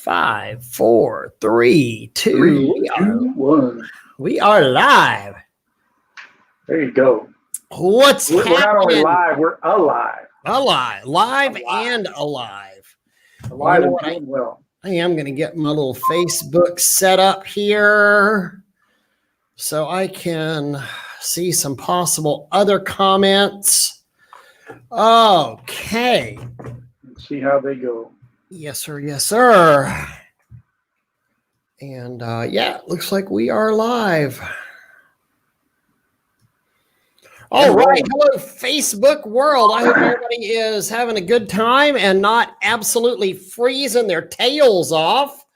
5, 4, 3, 2, 3, 2, 1. We are live. There you go. What's happening? We're not only live, we're alive. Live and alive. Alive and doing well. I am going to get my little Facebook set up here so I can see some possible other comments. Okay. Let's see how they go. Yes, sir. Yes, sir. And yeah, it looks like we are live. All right. Hello, Facebook world. I hope everybody is having a good time and not absolutely freezing their tails off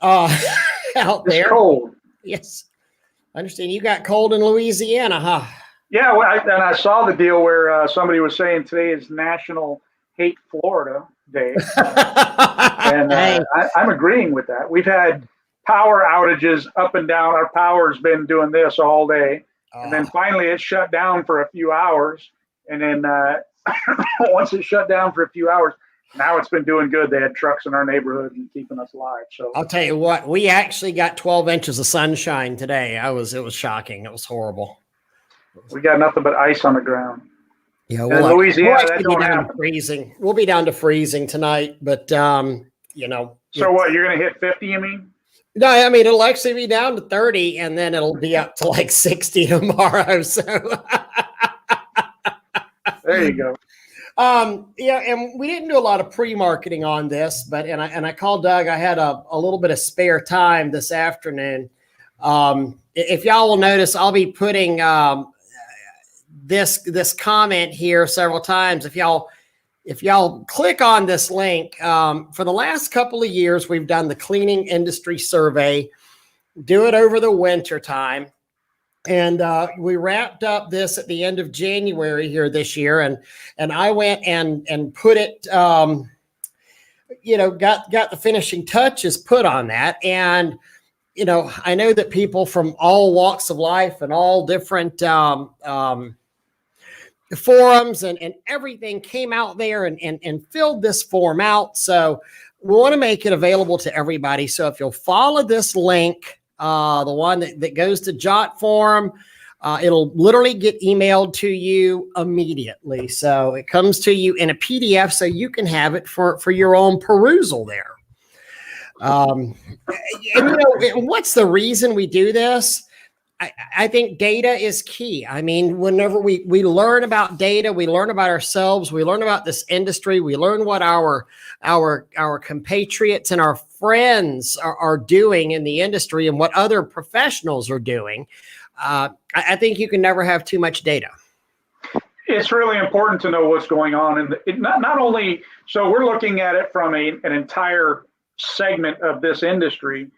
out there. It's cold. Yes. I understand you got cold in Louisiana, huh? Yeah, well, and I saw the deal where somebody was saying today is National Hate Florida Day. And I'm agreeing with that. We've had power outages up and down. Our power's been doing this all day. And then finally it shut down for a few hours. And then once it shut down for a few hours, now it's been doing good. They had trucks in our neighborhood and keeping us alive. So I'll tell you what, we actually got 12 inches of sunshine today. It was shocking. It was horrible. We got nothing but ice on the ground. Yeah, Louisiana, that don't happen. Freezing. We'll be down to freezing tonight, but you know. So what? You're going to hit 50? You mean? No, I mean it'll actually be down to 30, and then it'll be up to like 60 tomorrow. So there you go. Yeah, and we didn't do a lot of pre-marketing on this, but I called Doug. I had a little bit of spare time this afternoon. If y'all will notice, I'll be putting this comment here several times. If y'all click on this link, for the last couple of years, we've done the cleaning industry survey, do it over the winter time. And we wrapped up this at the end of January here this year. And I went and put it, got the finishing touches put on that. And, I know that people from all walks of life and all different forums and everything came out there and filled this form out. So we want to make it available to everybody. So if you'll follow this link, the one that goes to Jot Form, it'll literally get emailed to you immediately. So it comes to you in a PDF so you can have it for your own perusal there. And what's the reason we do this? I think data is key. I mean, whenever we learn about data, we learn about ourselves, we learn about this industry, we learn what our compatriots and our friends are doing in the industry and what other professionals are doing. I think you can never have too much data. It's really important to know what's going on. And not only, so we're looking at it from an entire segment of this industry.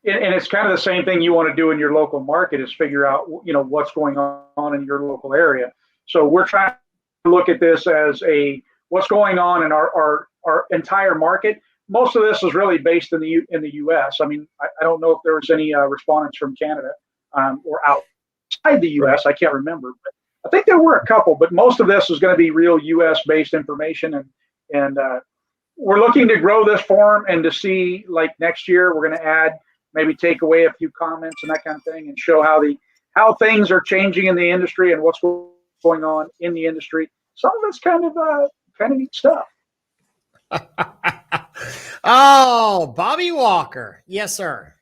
And it's kind of the same thing you want to do in your local market is figure out, what's going on in your local area. So we're trying to look at this as what's going on in our entire market. Most of this is really based in the U.S. I mean, I don't know if there was any respondents from Canada or outside the U.S. I can't remember, but I think there were a couple. But most of this is going to be real U.S. based information, and we're looking to grow this forum and to see, like, next year we're going to maybe take away a few comments and that kind of thing and show how things are changing in the industry and what's going on in the industry. Some of it's kind of neat stuff. Oh, Bobby Walker. Yes, sir.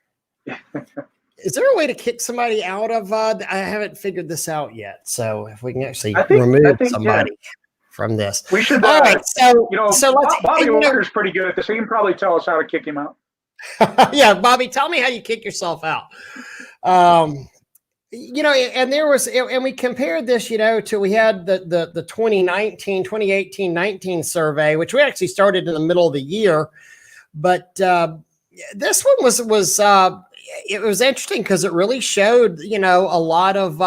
Is there a way to kick somebody out of, I haven't figured this out yet. So if we can actually remove somebody from this. We should. All right. So Bobby Walker's pretty good at this. He can probably tell us how to kick him out. Yeah, Bobby, tell me how you kick yourself out. And there was, and we compared this, to, we had the 2018-19 survey, which we actually started in the middle of the year. But this one was it was interesting because it really showed, a lot of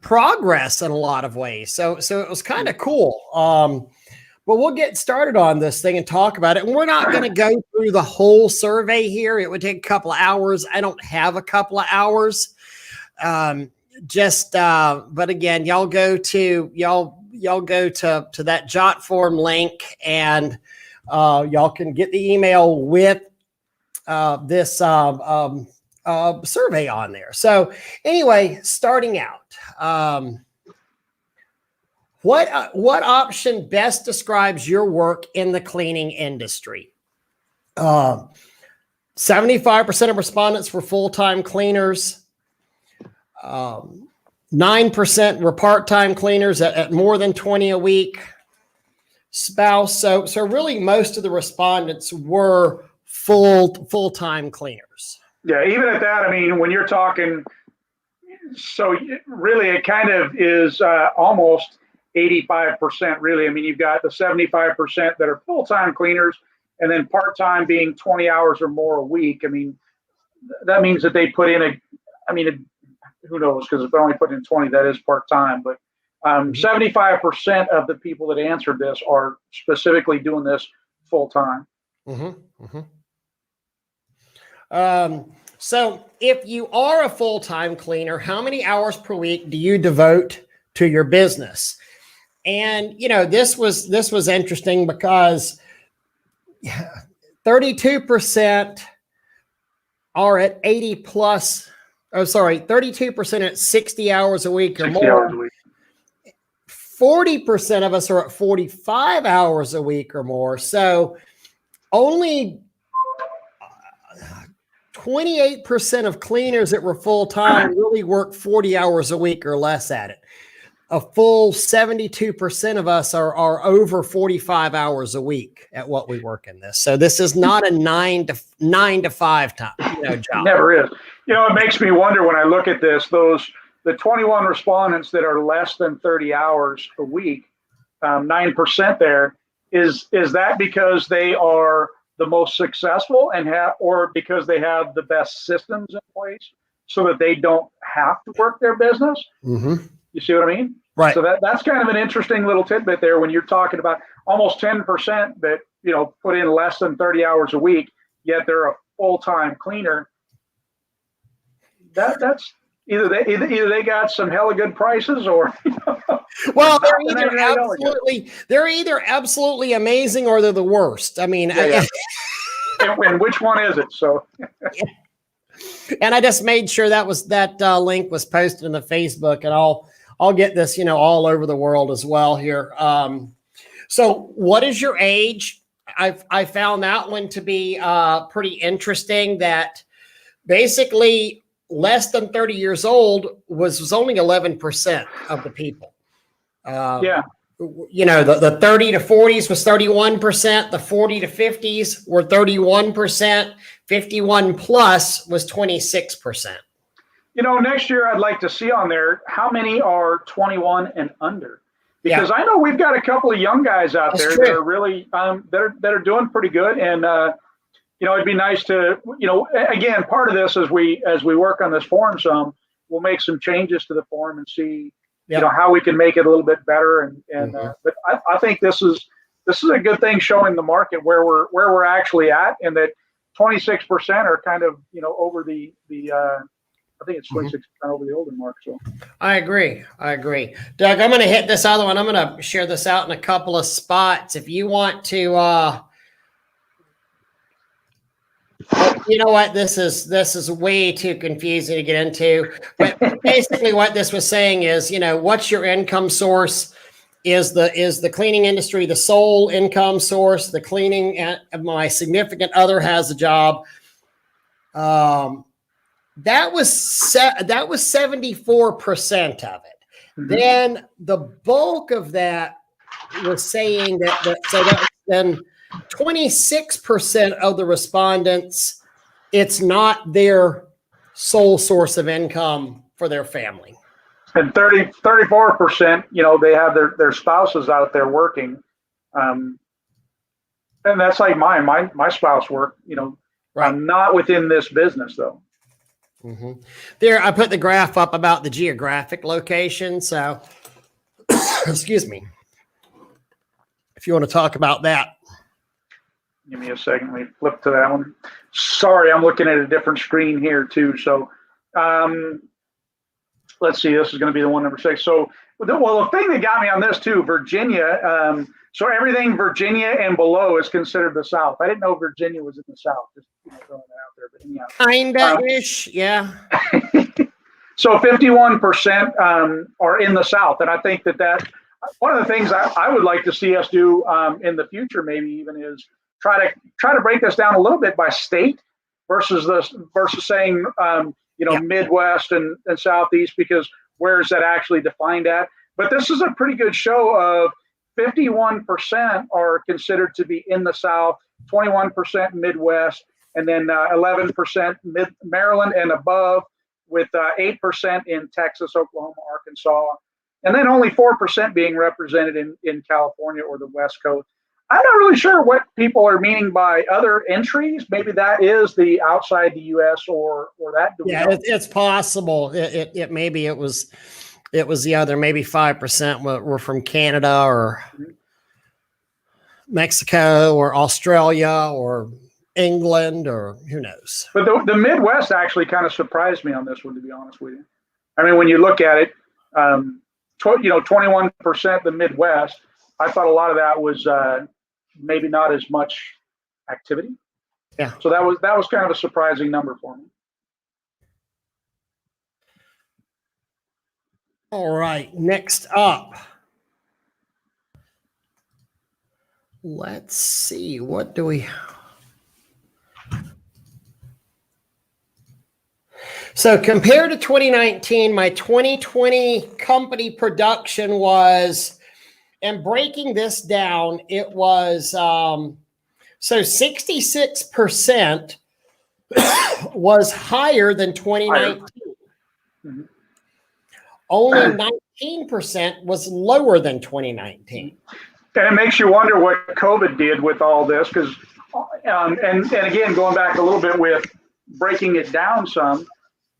progress in a lot of ways. So it was kind of cool. But we'll get started on this thing and talk about it. And we're not going to go through the whole survey here. It would take a couple of hours. I don't have a couple of hours. But again, y'all y'all go to that Jot form link, and y'all can get the email with this survey on there. So anyway, starting out, what option best describes your work in the cleaning industry? 75% of respondents were full-time cleaners. 9% were part-time cleaners at more than 20 a week. Spouse. So really most of the respondents were full-time cleaners. Yeah, even at that, I mean, when you're talking, so really it kind of is almost 85%, really. I mean, you've got the 75% that are full-time cleaners, and then part-time being 20 hours or more a week. I mean, that means that they put in who knows, because if they only put in 20, that is part-time. But 75% of the people that answered this are specifically doing this full-time. So if you are a full-time cleaner, how many hours per week do you devote to your business? And, you know, this was interesting because 32% are at 80 plus. Oh, sorry, 32% at 60 hours a week or more. 60 hours a week. 40% of us are at 45 hours a week or more. So only 28% of cleaners that were full-time really work 40 hours a week or less at it. A full 72% of us are over 45 hours a week at what we work in this. So this is not a 9 to 5 time, job. Never is. It makes me wonder when I look at this, the 21 respondents that are less than 30 hours a week, 9% there, is that because they are the most successful or because they have the best systems in place so that they don't have to work their business? Mm-hmm. You see what I mean? Right. So that's kind of an interesting little tidbit there when you're talking about almost 10% that, put in less than 30 hours a week, yet they're a full-time cleaner. That's either they got some hella good prices or well, they're either absolutely amazing or they're the worst. I mean, yeah. And which one is it? So and I just made sure that link was posted in the Facebook, and I'll get this, all over the world as well here. So what is your age? I found that one to be pretty interesting, that basically less than 30 years old was only 11% of the people. Yeah. The 30 to 40s was 31%. The 40 to 50s were 31%. 51 plus was 26%. Next year I'd like to see on there how many are 21 and under, because I know we've got a couple of young guys out there that are really that are doing pretty good, and it'd be nice to again, part of this as we work on this forum we'll make some changes to the forum and see how we can make it a little bit better, and but I think this is a good thing, showing the market where we're actually at, and that 26% are kind of over the I think it's 26% over the older mark. So I agree. Doug, I'm going to hit this other one. I'm going to share this out in a couple of spots. If you want to, you know what? This is way too confusing to get into. But basically what this was saying is, what's your income source? Is the cleaning industry the sole income source? The cleaning, my significant other has a job. That was 74% of it. Mm-hmm. Then the bulk of that was saying that then 26% of the respondents, it's not their sole source of income for their family. And 34%, they have their spouses out there working. And that's like mine. My spouse work, right. I'm not within this business though. Mm-hmm. There, I put the graph up about the geographic location. So, excuse me, if you want to talk about that. Give me a second. Let me flip to that one. Sorry, I'm looking at a different screen here too. So, let's let's see, this is going to be the one number 6. So, the thing that got me on this too, Virginia. So everything Virginia and below is considered the South. I didn't know Virginia was in the South. Just throwing that out there, but anyhow. Kinda-ish, yeah. So 51% are in the South, and I think that one of the things I would like to see us do in the future, maybe even, is try to break this down a little bit by state versus saying Midwest and Southeast, because where is that actually defined at? But this is a pretty good show of 51% are considered to be in the South, 21% Midwest, and then 11% Maryland and above, with 8% in Texas, Oklahoma, Arkansas, and then only 4% being represented in California or the West Coast. I'm not really sure what people are meaning by other entries. Maybe that is the outside the U.S. or that. Yeah, it's possible. Maybe it was the other. Maybe 5% were from Canada or Mexico or Australia or England, or who knows. But the Midwest actually kind of surprised me on this one, to be honest with you. I mean, when you look at it, 21% the Midwest. I thought a lot of that was maybe not as much activity. Yeah. So that was kind of a surprising number for me. All right, next up. Let's see, what do we... So compared to 2019, my 2020 company production was, and breaking this down, it was, so 66% was higher than 2019. Mm-hmm. Only 19% was lower than 2019. And it makes you wonder what COVID did with all this, because, and again, going back a little bit with breaking it down some,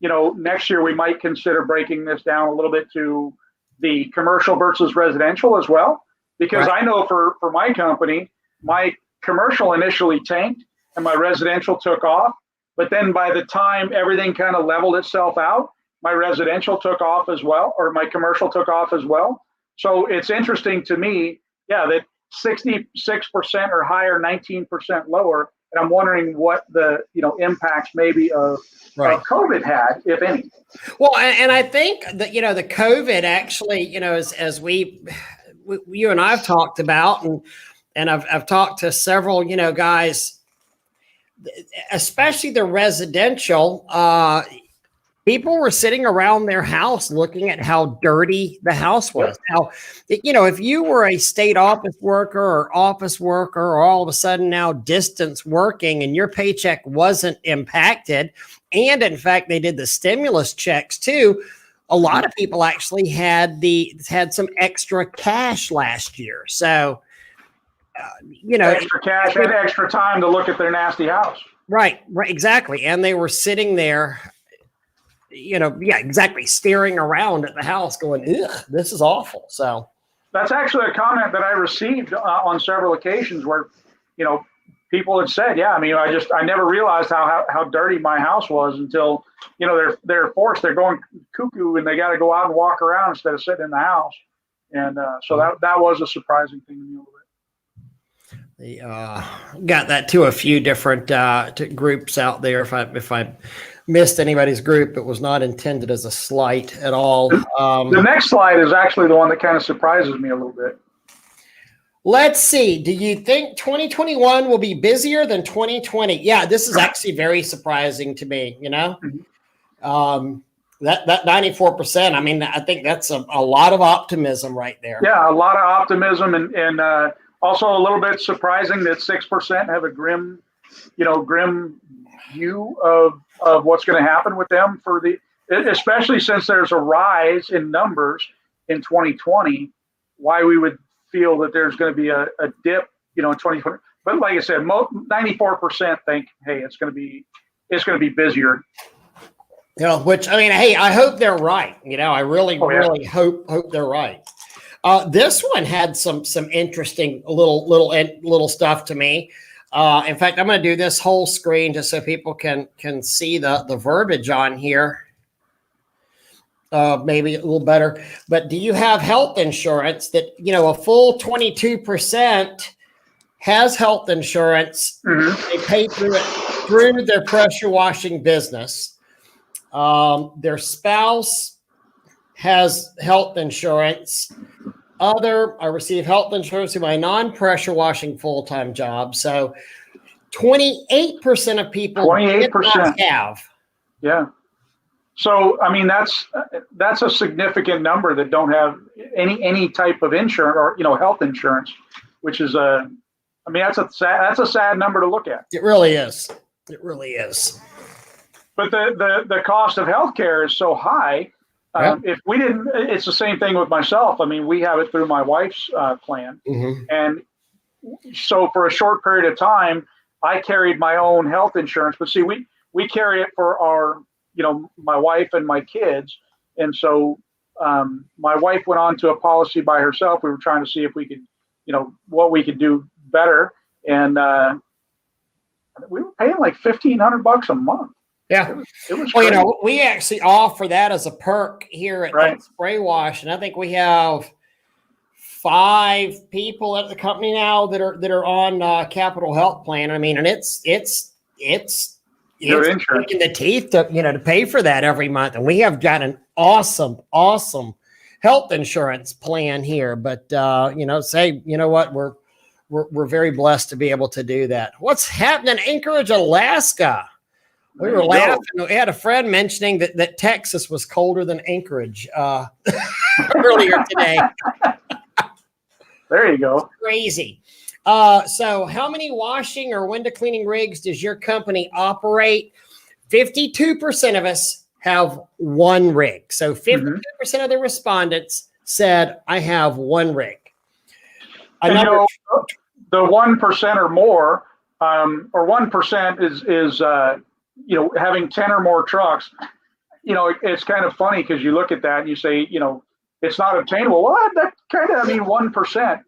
next year we might consider breaking this down a little bit to the commercial versus residential as well. Because right. I know for my company, my commercial initially tanked and my residential took off. But then by the time everything kind of leveled itself out, my residential took off as well, or my commercial took off as well. So it's interesting to me, that 66% or higher, 19% lower. And I'm wondering what the impacts maybe of COVID had, if any. Well, and I think that the COVID actually, as you and I've talked about, and I've talked to several guys, especially the residential. People were sitting around their house looking at how dirty the house was. Now, if you were a state office worker or all of a sudden now distance working and your paycheck wasn't impacted, and in fact, they did the stimulus checks too, a lot of people actually had some extra cash last year. So, extra cash and extra time to look at their nasty house. Right, exactly. And they were sitting there, exactly, staring around at the house going, ugh, this is awful. So that's actually a comment that I received on several occasions where, people had said, I never realized how dirty my house was until, they're forced, they're going cuckoo and they got to go out and walk around instead of sitting in the house. And so that was a surprising thing to me a little bit. Got that to a few different groups out there. If I missed anybody's group, it was not intended as a slight at all. The next slide is actually the one that kind of surprises me a little bit. Let's see. Do you think 2021 will be busier than 2020? Yeah, this is actually very surprising to me. Mm-hmm. That 94%. I mean, I think that's a lot of optimism right there. Yeah, a lot of optimism, and also a little bit surprising that 6% have a grim view of what's going to happen with them especially since there's a rise in numbers in 2020. Why we would feel that there's going to be a dip, in 2020. But like I said, 94% think, hey, it's going to be busier. Which, I mean, hey, I hope they're right. I really hope they're right. This one had some interesting little stuff to me. In fact, I'm going to do this whole screen just so people can see the verbiage on here. maybe a little better. But do you have health insurance that, a full 22% has health insurance? They pay through their pressure washing business. Their spouse has health insurance. I receive health insurance through my non-pressure washing full-time job. So 28% of people 28% have. Yeah. So, I mean, that's a significant number that don't have any type of insurance or, health insurance, which is that's a sad number to look at. It really is. It really is. But the cost of healthcare is so high. If we didn't, it's the same thing with myself. I mean, we have it through my wife's plan. And so for a short period of time, I carried my own health insurance, but see, we carry it for our, my wife and my kids. And so my wife went on to a policy by herself. We were trying to see if we could, what we could do better. And we were paying like $1,500 a month. Yeah. It was well, we actually offer that as a perk here at Spray Wash. And I think we have 5 people at the company now that are on Capital Health Plan. I mean, and it's taking the teeth to pay for that every month. And we have got an awesome health insurance plan here. But we're very blessed to be able to do that. What's happening in Anchorage, Alaska? We were laughing. We had a friend mentioning that Texas was colder than Anchorage earlier today. There you go. Crazy. So how many washing or window cleaning rigs does your company operate? 52% of us have one rig. So 52% of the respondents said, I have one rig. The 1% or more, or 1% is having 10 or more trucks. It's kind of funny because you look at that and you say, it's not obtainable. Well, that kind of, 1%.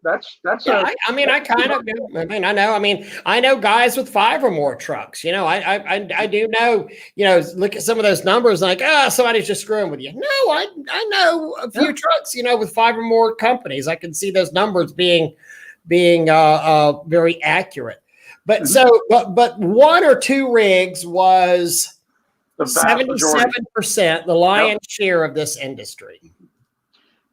I know guys with 5 or more trucks. I do know. Look at some of those numbers, like, somebody's just screwing with you. No, I know a few trucks. With 5 or more companies. I can see those numbers being very accurate. But but 1 or 2 rigs was 77%, the lion's share of this industry.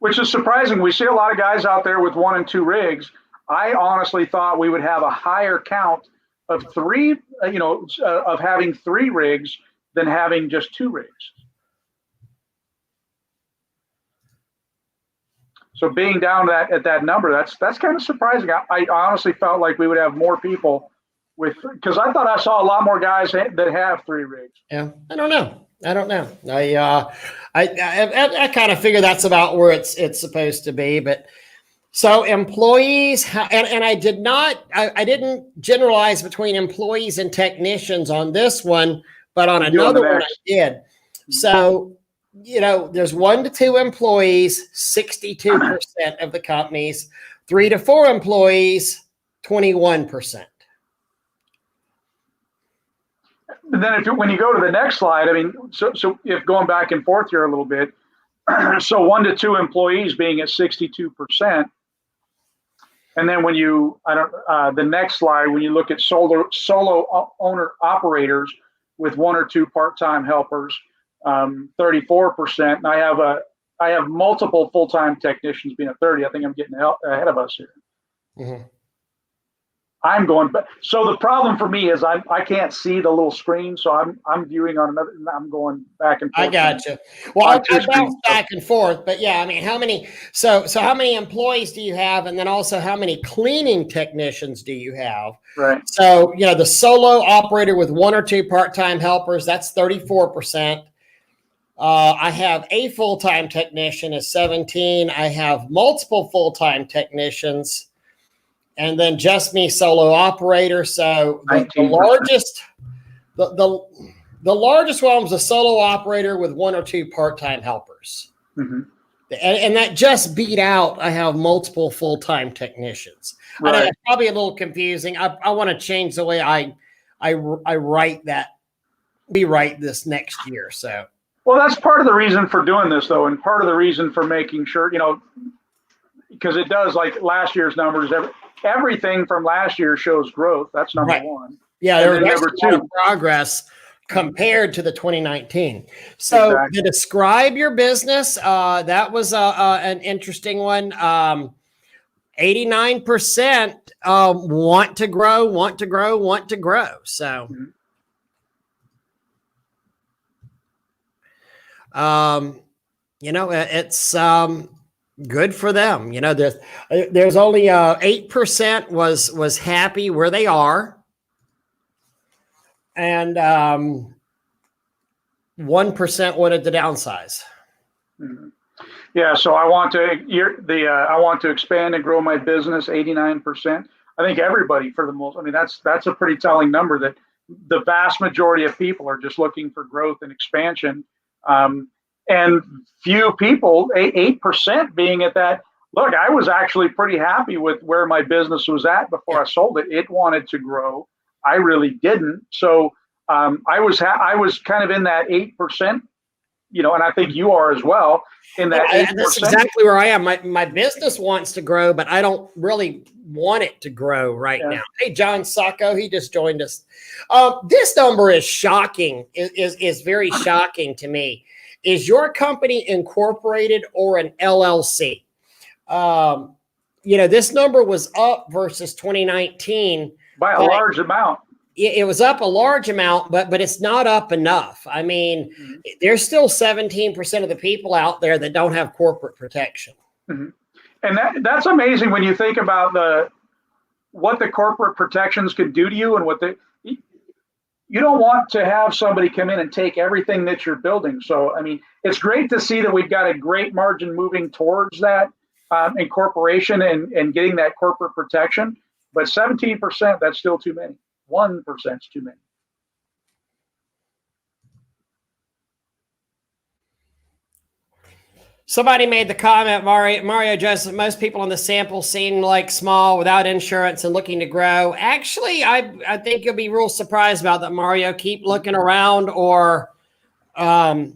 Which is surprising. We see a lot of guys out there with 1 and 2 rigs. I honestly thought we would have a higher count of 3, of having 3 rigs than having just 2 rigs. So being down at that number, that's kind of surprising. I honestly felt like we would have more people because I thought I saw a lot more guys that have 3 rigs. Yeah, I don't know. I kind of figure that's about where it's supposed to be. But so employees, and I didn't generalize between employees and technicians on this one, but on another one I did. So, there's 1 to 2 employees, 62% of the companies, 3 to 4 employees, 21%. And then when you go to the next slide, so if going back and forth here a little bit, so 1 to 2 employees being at 62%. And then when the next slide, when you look at solo owner operators with 1 or 2 part-time helpers, 34%. And I have multiple full-time technicians being at 30. I think I'm getting ahead of us here. Mm-hmm. I'm going, but so the problem for me is I can't see the little screen, so I'm viewing on another. I'm going back and forth. I got you. Well, I bounce back and forth, but yeah, how many? So how many employees do you have, and then also how many cleaning technicians do you have? Right. So the solo operator with 1 or 2 part-time helpers, that's 34%. I have a full-time technician is 17. I have multiple full-time technicians. And then just me, solo operator. So the largest one was a solo operator with 1 or 2 part-time helpers. Mm-hmm. And that just beat out, I have multiple full-time technicians. Right. I know it's probably a little confusing. I want to change the way I write that. We write this next year. So Well, that's part of the reason for doing this, though, and part of the reason for making sure, because it does, like last year's numbers, everything from last year shows growth. That's number Right. one. Yeah, And there then was number a lot of two, progress compared to the 2019. So exactly. to describe your business, that was an interesting one. 89% want to grow, want to grow, want to grow. So, it's good for them. There's only 8% was happy where they are, and 1% wanted to downsize. Mhm. Yeah, so I want to expand and grow my business. 89%. I think everybody, for the most, I mean, that's a pretty telling number that the vast majority of people are just looking for growth and expansion. And few people, 8% being at that. Look, I was actually pretty happy with where my business was at before I sold it. It wanted to grow. I really didn't. So I was kind of in that 8%, and I think you are as well, in that 8%. That's exactly where I am. My business wants to grow, but I don't really want it to grow right now. Hey, John Sacco, he just joined us. This number is shocking. Is very shocking to me. Is your company incorporated or an LLC? This number was up versus 2019 by a large amount. It was up a large amount, but it's not up enough. I mean, there's still 17% of the people out there that don't have corporate protection. Mm-hmm. And that's amazing when you think about what the corporate protections can do to you, and you don't want to have somebody come in and take everything that you're building. So, I mean, it's great to see that we've got a great margin moving towards that incorporation and getting that corporate protection. But 17%, that's still too many. 1% is too many. Somebody made the comment, Mario Joseph, most people on the sample seem like small without insurance and looking to grow. Actually, I think you'll be real surprised about that, Mario. Keep looking around, or, write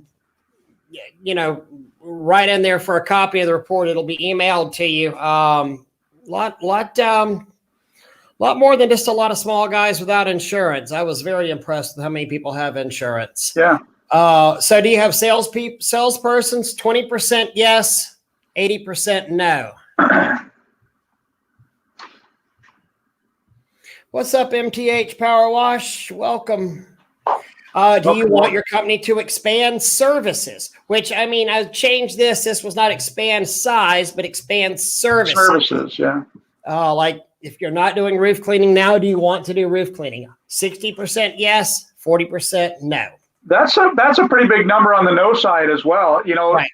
in there for a copy of the report. It'll be emailed to you. Lot more than just a lot of small guys without insurance. I was very impressed with how many people have insurance. Yeah. So do you have salespersons? 20% yes, 80% no. What's up, MTH Power Wash? Welcome. Do you want your company to expand services? Which, I mean, I changed this. This was not expand size, but expand services. Services, yeah. Like if you're not doing roof cleaning now, do you want to do roof cleaning? 60% yes, 40% no. That's a pretty big number on the no side as well. Right.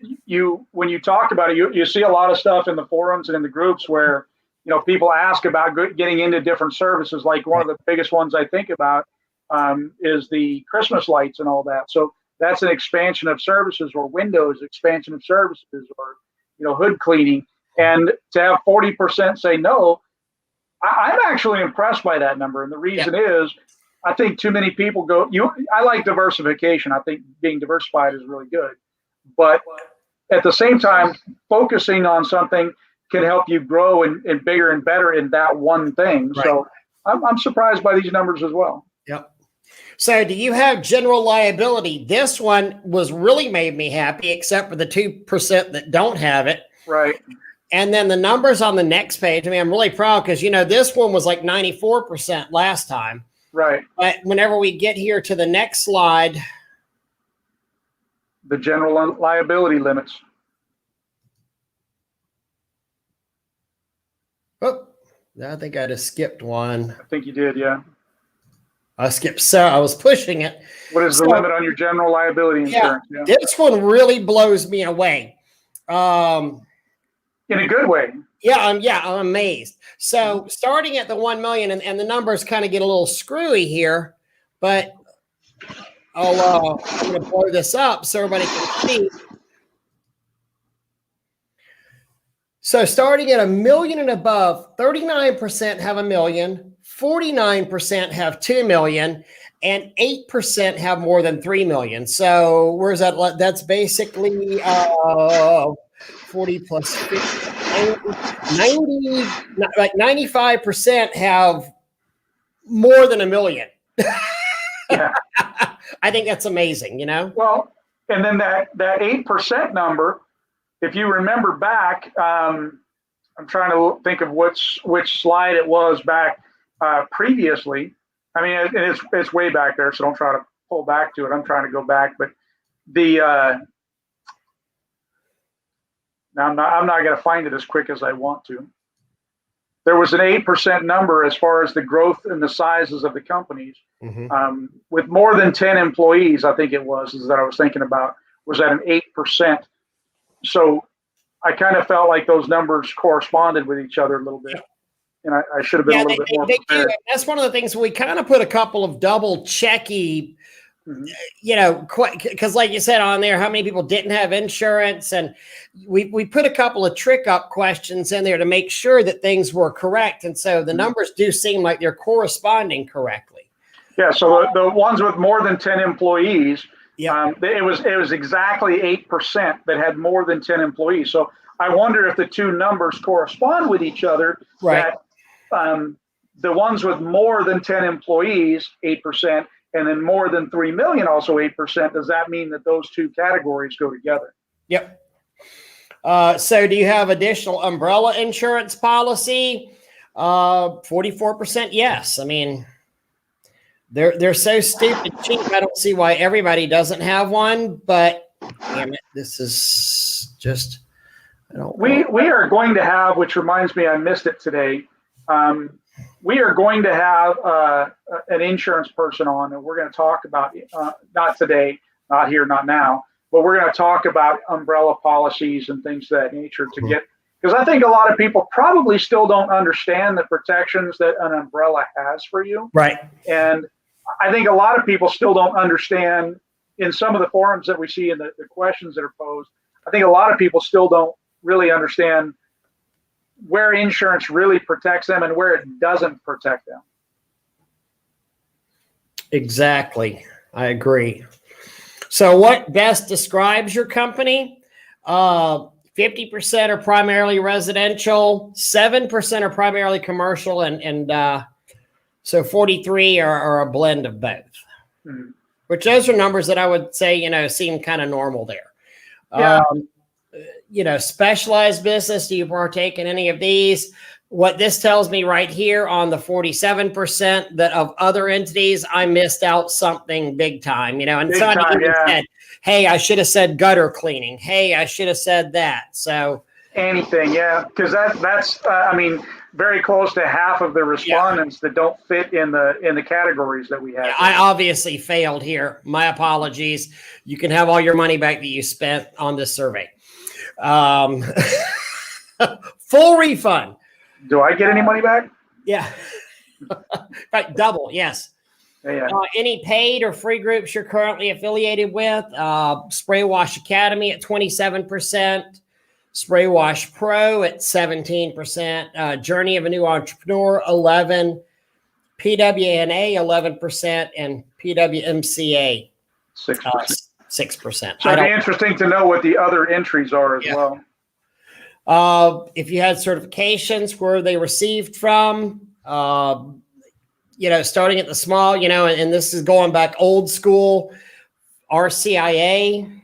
When you talk about it, you see a lot of stuff in the forums and in the groups where people ask about getting into different services. Like one of the biggest ones I think about is the Christmas lights and all that. So that's an expansion of services, or windows expansion of services, or hood cleaning. And to have 40% say no, I'm actually impressed by that number. And the reason is, I think too many people I like diversification. I think being diversified is really good. But at the same time, focusing on something can help you grow and bigger and better in that one thing. Right. So I'm surprised by these numbers as well. Yep. So do you have general liability? This one was really made me happy, except for the 2% that don't have it. Right. And then the numbers on the next page, I mean, I'm really proud because, this one was like 94% last time. Right. But whenever we get here to the next slide. The general liability limits. Oh, I think I just skipped one. I think you did, yeah. I skipped, so I was pushing it. What is the limit on your general liability insurance? Yeah. This one really blows me away. In a good way. Yeah, I'm amazed. So starting at the 1 million, and the numbers kind of get a little screwy here, but I'm going to blow this up so everybody can see. So starting at 1 million and above, 39% have 1 million, 49% have 2 million, and 8% have more than 3 million. So where's that? That's basically 40 plus 50, 90, like 95% have more than 1 million. Yeah. I think that's amazing, you know? Well, and then that 8% number, if you remember back, I'm trying to think of which slide it was back previously. I mean, it's way back there, so don't try to pull back to it. I'm trying to go back, but the now I'm not going to find it as quick as I want to. There was an 8% number as far as the growth and the sizes of the companies. With more than 10 employees, I think it was, is that I was thinking about, was at an 8%. So I kind of felt like those numbers corresponded with each other a little bit. And I should have been a little bit more prepared. That's one of the things we kind of put a couple of double checky, you know, because like you said on there, how many people didn't have insurance? And we put a couple of trick up questions in there to make sure that things were correct. And so the numbers do seem like they're corresponding correctly. Yeah. So the ones with more than 10 employees, it was exactly 8% that had more than 10 employees. So I wonder if the two numbers correspond with each other. Right. That the ones with more than 10 employees, 8%, and then more than 3 million, also 8%. Does that mean that those two categories go together? Yep. So do you have additional umbrella insurance policy? 44%. Yes. I mean, they're so stupid cheap. I don't see why everybody doesn't have one, but damn it, this is just, we are going to have, which reminds me, I missed it today. We are going to have an insurance person on, and we're going to talk about, not today, not here, not now, but we're going to talk about umbrella policies and things of that nature to get, because I think a lot of people probably still don't understand the protections that an umbrella has for you. Right. And I think a lot of people still don't understand, in some of the forums that we see and the questions that are posed, I think a lot of people still don't really understand where insurance really protects them and where it doesn't protect them. Exactly. I agree. So what best describes your company? 50% are primarily residential, 7% are primarily commercial, and so 43 are a blend of both. Which those are numbers that I would say, you know, seem kind of normal there. Yeah. You know, specialized business, do you partake in any of these? What this tells me right here on the 47% that of other entities, I missed out something big time, you know, and somebody even said, hey, I should have said gutter cleaning. Hey, I should have said that. So anything, yeah, because that's I mean, very close to half of the respondents that don't fit in the categories that we have. I obviously failed here. My apologies. You can have all your money back that you spent on this survey. Full refund. Do I get any money back? Yeah. Right. Double. Yes. Yeah. Any paid or free groups you're currently affiliated with? Spray Wash Academy at 27%. Spray Wash Pro at 17%. Journey of a New Entrepreneur, 11%. PWNA, 11%. And PWMCA, 6%. 6%. So it'd be interesting to know what the other entries are as well. If you had certifications, where they received from, you know, starting at the small, you know, and this is going back old school, RCIA,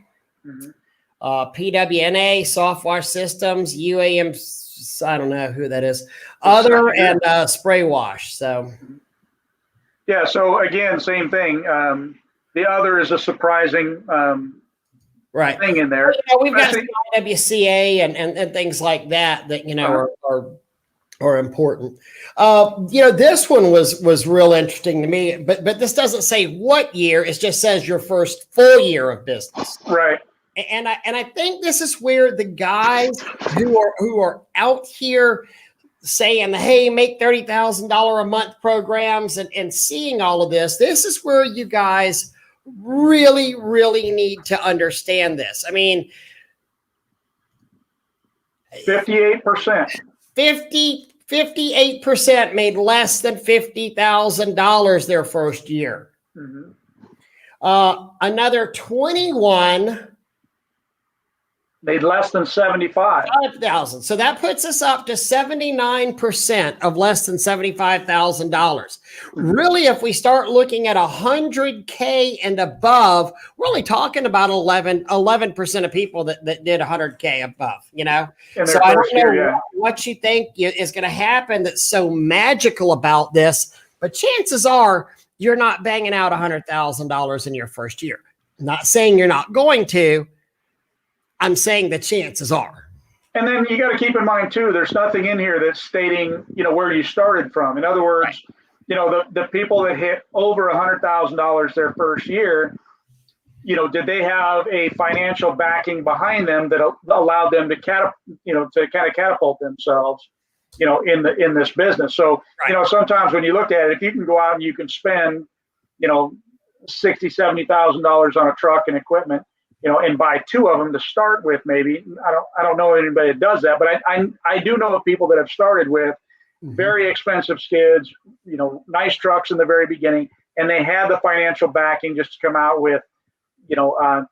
PWNA, Soft Wash Systems, UAM, I don't know who that is, other, and Spray Wash. So, yeah. So again, same thing. The other is a surprising thing in there. You know, we've got WCA and things like that you know are important. You know, this one was real interesting to me, but this doesn't say what year. It just says your first full year of business. Right. And I think this is where the guys who are out here saying, hey, make $30,000 a month programs and seeing all of this, this is where you guys really, really need to understand this. I mean, 58%. 58% made less than $50,000 their first year. Mhm. Another 21 made less than 75. 5,000. So that puts us up to 79% of less than $75,000. Really, if we start looking at 100K and above, we're only talking about 11% of people that did 100K above, In their So I don't first know year, yeah. what you think is going to happen that's so magical about this, but chances are you're not banging out $100,000 in your first year. I'm not saying you're not going to. I'm saying the chances are. And then you got to keep in mind too, there's nothing in here that's stating, where you started from. In other words, the people that hit over $100,000 their first year, did they have a financial backing behind them that allowed them to catapult themselves, in this business. So, sometimes when you look at it, if you can go out and you can spend, $60,000, $70,000 on a truck and equipment, and buy two of them to start with, maybe. I don't know anybody that does that, but I do know of people that have started with very expensive skids, nice trucks in the very beginning, and they had the financial backing just to come out with,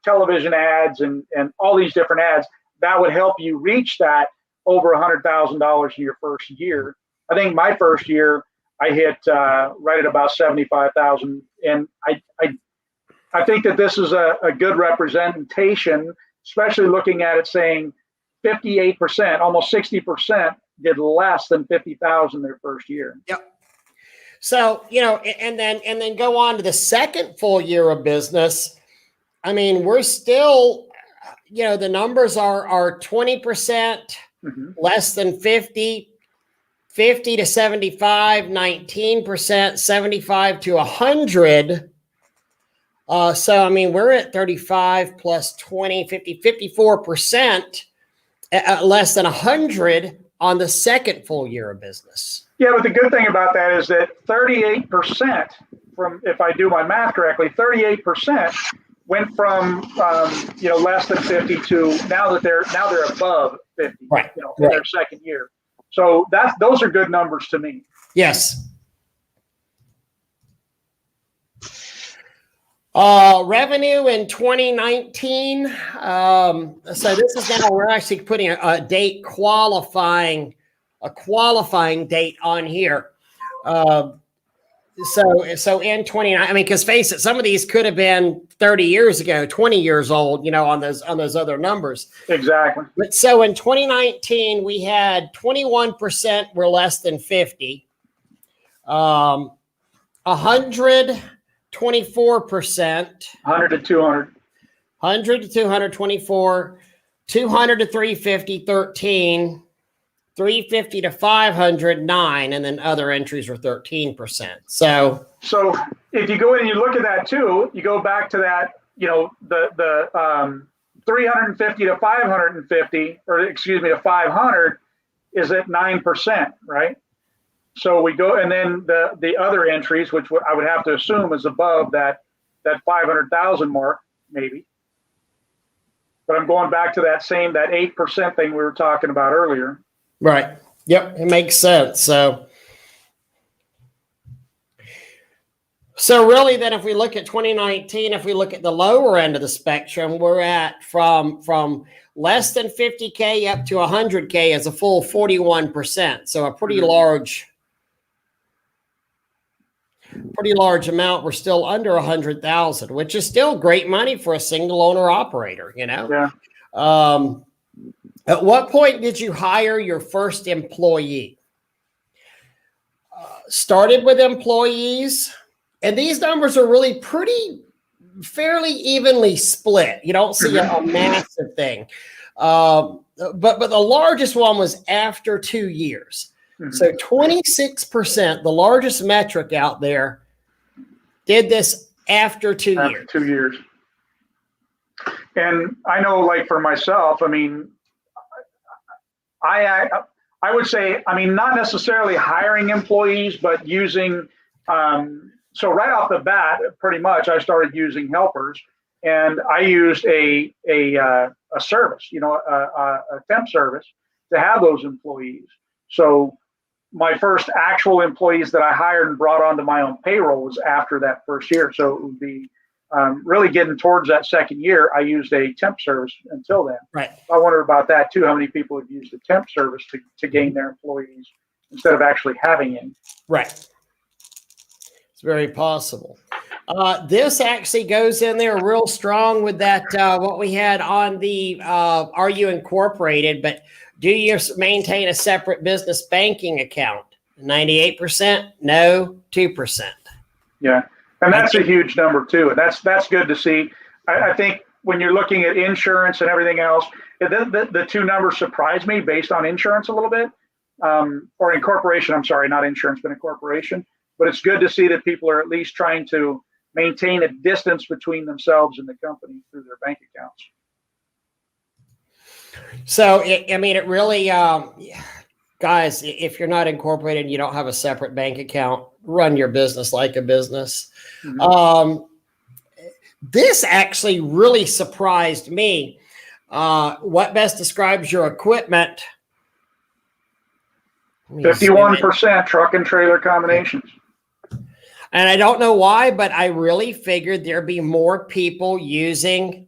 television ads and all these different ads that would help you reach that over $100,000 in your first year. I think my first year I hit right at about 75,000, and I think that this is a good representation, especially looking at it saying 58%, almost 60% did less than 50,000 their first year. Yep. So, and then go on to the second full year of business. I mean, we're still, the numbers are 20% less than 50, 50 to 75, 19%, 75 to 100. So, I mean, we're at 35 plus 20, 50, 54% less than 100 on the second full year of business. Yeah, but the good thing about that is that 38% from, if I do my math correctly, 38% went from, less than 50 to now they're above 50, in their second year. So those are good numbers to me. Yes. Revenue in 2019. So this is now, we're actually putting a date qualifying date on here. So in 29, I mean, because face it, some of these could have been 30 years ago, 20 years old, on those other numbers. Exactly. But so in 2019, we had 21% were less than 50. 124%. 100 to 200. 100 to 224, 200 to 350, 13, 350 to 500, 9, and then other entries were 13%. So if you go in and you look at that too, you go back to that, the 350 to 550, or excuse me, to 500 is at 9%, right? So we go, and then the other entries, which I would have to assume is above that 500,000 mark, maybe. But I'm going back to that 8% thing we were talking about earlier. Right. Yep. It makes sense. So really then if we look at 2019, if we look at the lower end of the spectrum, we're at from less than 50K up to 100K as a full 41%. So a pretty large amount. We're still under 100,000, which is still great money for a single owner operator, Yeah. At what point did you hire your first employee? Started with employees, and these numbers are really fairly evenly split. You don't see a massive thing. But the largest one was after 2 years. So 26%, the largest metric out there, did this after 2 years. After 2 years. And I know, like for myself, I mean, I would say, I mean, not necessarily hiring employees, but using, so right off the bat, pretty much I started using helpers, and I used a service, a temp service to have those employees. So my first actual employees that I hired and brought onto my own payroll was after that first year. So it would be really getting towards that second year. I used a temp service until then. Right. I wonder about that too. How many people have used a temp service to gain their employees instead of actually having any? Right. It's very possible. This actually goes in there real strong with that, what we had on the, are you incorporated, but do you maintain a separate business banking account? 98%, no, 2%. Yeah. And that's a huge number too. And that's good to see. I think when you're looking at insurance and everything else, the two numbers surprise me based on insurance a little bit, or incorporation. I'm sorry, not insurance, but incorporation. But it's good to see that people are at least trying to maintain a distance between themselves and the company through their bank accounts. So, it really, guys, if you're not incorporated and you don't have a separate bank account, run your business like a business. Mm-hmm. This actually really surprised me. What best describes your equipment? 51% truck and trailer combinations. And I don't know why, but I really figured there'd be more people using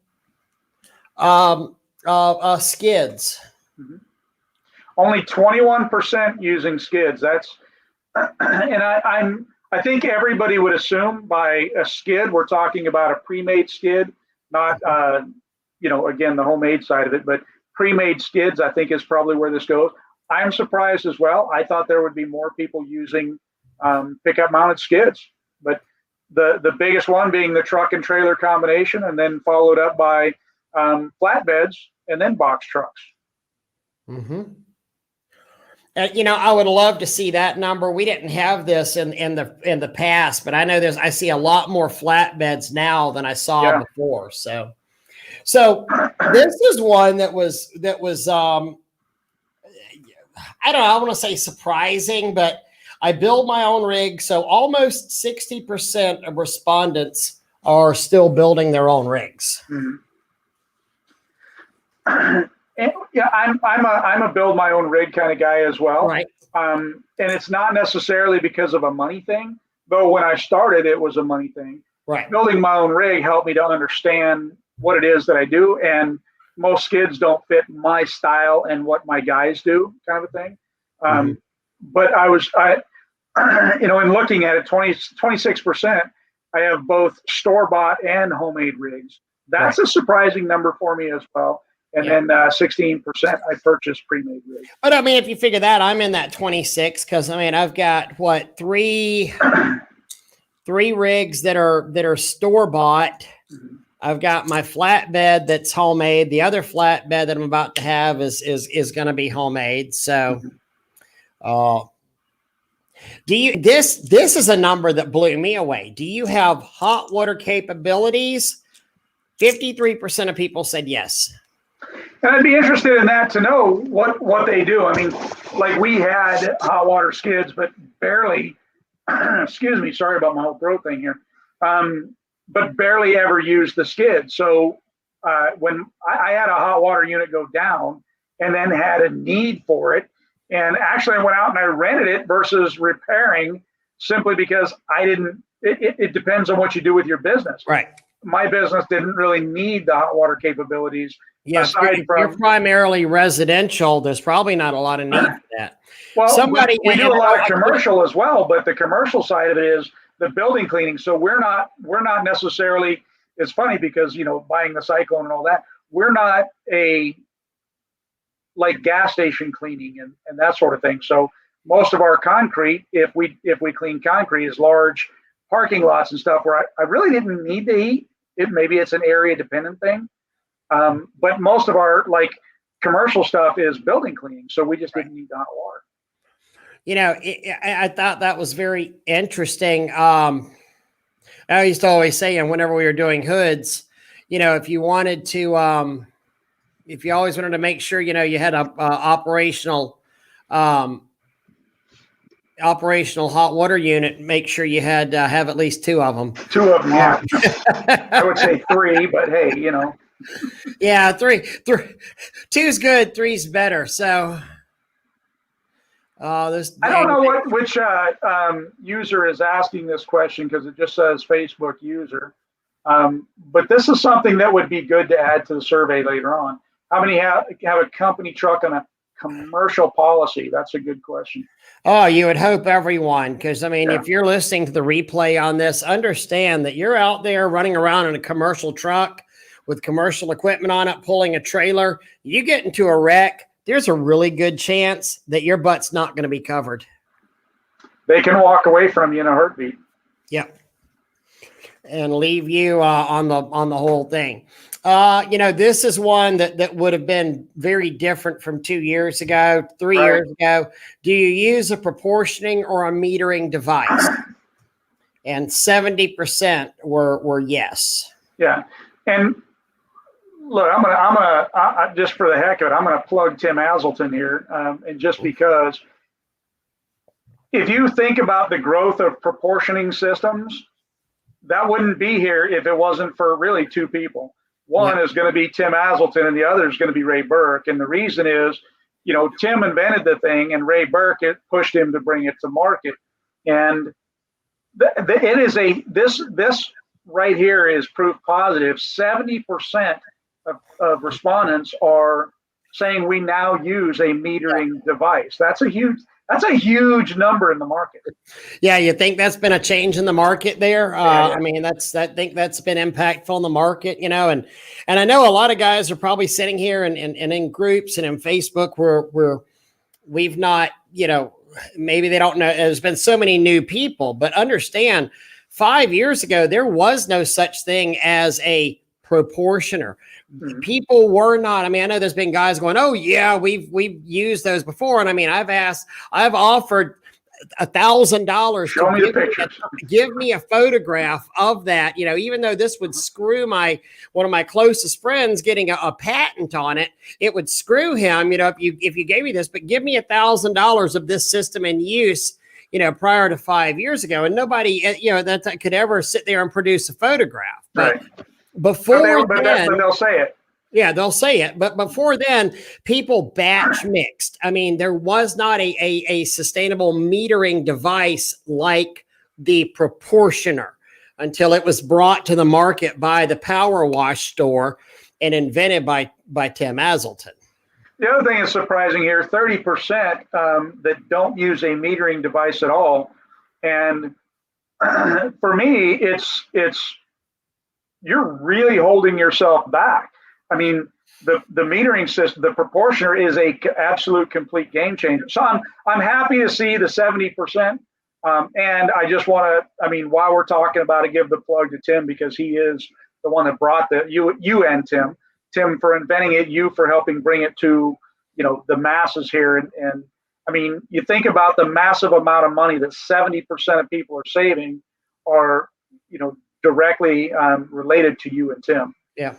skids. Mm-hmm. Only 21% using skids. That's, and I think everybody would assume by a skid, we're talking about a pre-made skid, not, again, the homemade side of it, but pre-made skids, I think is probably where this goes. I'm surprised as well. I thought there would be more people using pickup mounted skids, but the biggest one being the truck and trailer combination, and then followed up by flatbeds and then box trucks. Mm-hmm. I would love to see that number. We didn't have this in the past, but I know I see a lot more flatbeds now than I saw before. So this is one that was I don't know, I want to say surprising, but I build my own rig. So almost 60% of respondents are still building their own rigs. Mm-hmm. Yeah, I'm a build my own rig kind of guy as well. Right. And it's not necessarily because of a money thing, though when I started, it was a money thing. Right. Building my own rig helped me to understand what it is that I do. And most skids don't fit my style and what my guys do, kind of a thing. Mm-hmm. But in looking at it, 26%, I have both store-bought and homemade rigs. That's a surprising number for me as well. And then 16% I purchased pre-made rigs. But if you figure that, I'm in that 26 because I've got three rigs that are store-bought. Mm-hmm. I've got my flatbed that's homemade. The other flatbed that I'm about to have is going to be homemade. So, this is a number that blew me away. Do you have hot water capabilities? 53% of people said yes. And I'd be interested in that to know what they do. Like we had hot water skids, but barely, excuse me, sorry about my whole throat thing here. But barely ever used the skid. So when I had a hot water unit go down and then had a need for it, and actually I went out and I rented it versus repairing simply because it depends on what you do with your business. Right. My business didn't really need the hot water capabilities. Yeah, you're primarily residential. There's probably not a lot of need for that. Well, we do a lot of commercial as well, but the commercial side of it is the building cleaning. So we're not necessarily. It's funny because buying the Cyclone and all that, we're not like gas station cleaning and that sort of thing. So most of our concrete, if we clean concrete, is large parking lots and stuff where I really didn't need to heat. Maybe it's an area dependent thing. But most of our commercial stuff is building cleaning, so we just didn't need hot water. I thought that was very interesting. I used to always say, and whenever we were doing hoods, if you wanted to, if you always wanted to make sure, you had a operational hot water unit, make sure you had have at least two of them. Two of them, yeah. I would say three, but hey, Yeah, three. Two's good, three's better. So, I don't know which user is asking this question because it just says Facebook user. But this is something that would be good to add to the survey later on. How many have a company truck on a commercial policy? That's a good question. Oh, you would hope everyone, because I mean, if you're listening to the replay on this, understand that you're out there running around in a commercial truck with commercial equipment on it, pulling a trailer. You get into a wreck, there's a really good chance that your butt's not going to be covered. They can walk away from you in a heartbeat. Yep. And leave you on the whole thing. This is one that would have been very different from 2 years ago, 3 years ago. Do you use a proportioning or a metering device? And 70% were yes. Yeah. And look, I'm gonna just for the heck of it, I'm gonna plug Tim Hazelton here, and just because if you think about the growth of proportioning systems, that wouldn't be here if it wasn't for really two people. One is going to be Tim Hazelton, and the other is going to be Ray Burke. And the reason is, Tim invented the thing, and Ray Burke pushed him to bring it to market. And this right here is proof positive. 70% of respondents are saying we now use a metering device. That's a huge number in the market. Yeah, you think that's been a change in the market there? I mean, I think that's been impactful in the market, and I know a lot of guys are probably sitting here and in groups and in Facebook where we've not, maybe they don't know. There's been so many new people, but understand 5 years ago, there was no such thing as a proportioner. People were not. I mean, I know there's been guys going, "Oh yeah, we've used those before." And I mean, I've offered $1,000 Show me the pictures. Give me a photograph of that. Even though this would screw one of my closest friends getting a patent on it, it would screw him. If you gave me this, but give me $1,000 of this system in use. Prior to 5 years ago, and nobody, that could ever sit there and produce a photograph. But right. Before but they'll say it. Yeah, they'll say it. But before then, people batch mixed. I mean, there was not a sustainable metering device like the proportioner until it was brought to the market by the Power Wash store and invented by Tim Hazelton. The other thing that's surprising here, 30% that don't use a metering device at all. And for me, it's you're really holding yourself back. I mean, the metering system, the proportioner is a absolute complete game changer. So I'm happy to see the 70%. And I just want to, while we're talking about it, give the plug to Tim because he is the one that brought you and Tim for inventing it, you for helping bring it to, the masses here. And I mean, you think about the massive amount of money that 70% of people are saving are, directly related to you and Tim. Yeah.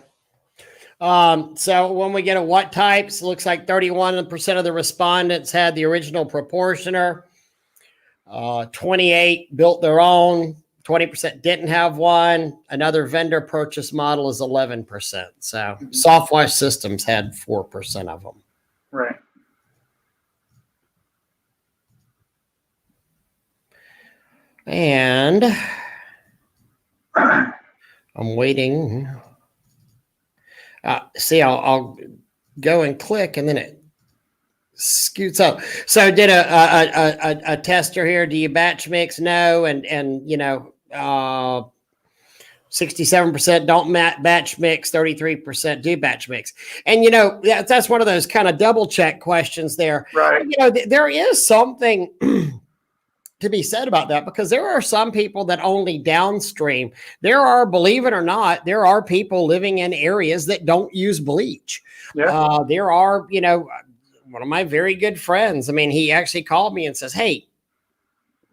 So when we get a what types, it looks like 31% of the respondents had the original proportioner. 28 built their own. 20% didn't have one. Another vendor purchase model is 11%. So Softwash Systems had 4% of them. Right. And I'm waiting. See, I'll go and click, and then it scoots up. So did a tester here. Do you batch mix? No. And 67% don't batch mix. 33% do batch mix. And that's one of those kind of double check questions there. Right. There is something to be said about that, because there are some people that only downstream. There are, believe it or not, there are people living in areas that don't use bleach. Yeah. There are, one of my very good friends, he actually called me and says, "Hey,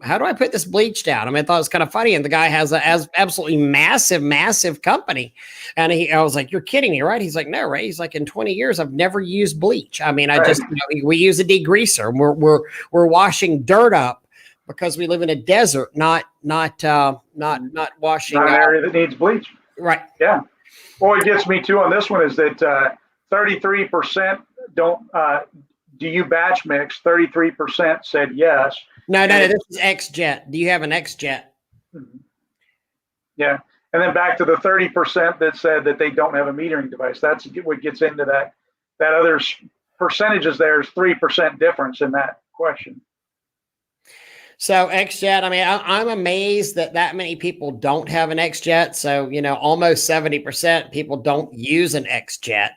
how do I put this bleach down?" I thought it was kind of funny. And the guy has absolutely massive company. And I was like, "You're kidding me, right?" He's like, "No, Ray." He's like, "In 20 years, I've never used bleach. We use a degreaser. We're washing dirt up because we live in a desert, not washing not an area that needs bleach." Right. Yeah. Well, what gets me too on this one is that 33% do you batch mix? 33% said yes. No, this is X-Jet. Do you have an X-Jet? Yeah. And then back to the 30% that said that they don't have a metering device. That's what gets into that other percentages. There's 3% difference in that question. So X-Jet, I mean, I'm amazed that many people don't have an X-Jet. So, almost 70% people don't use an X-Jet.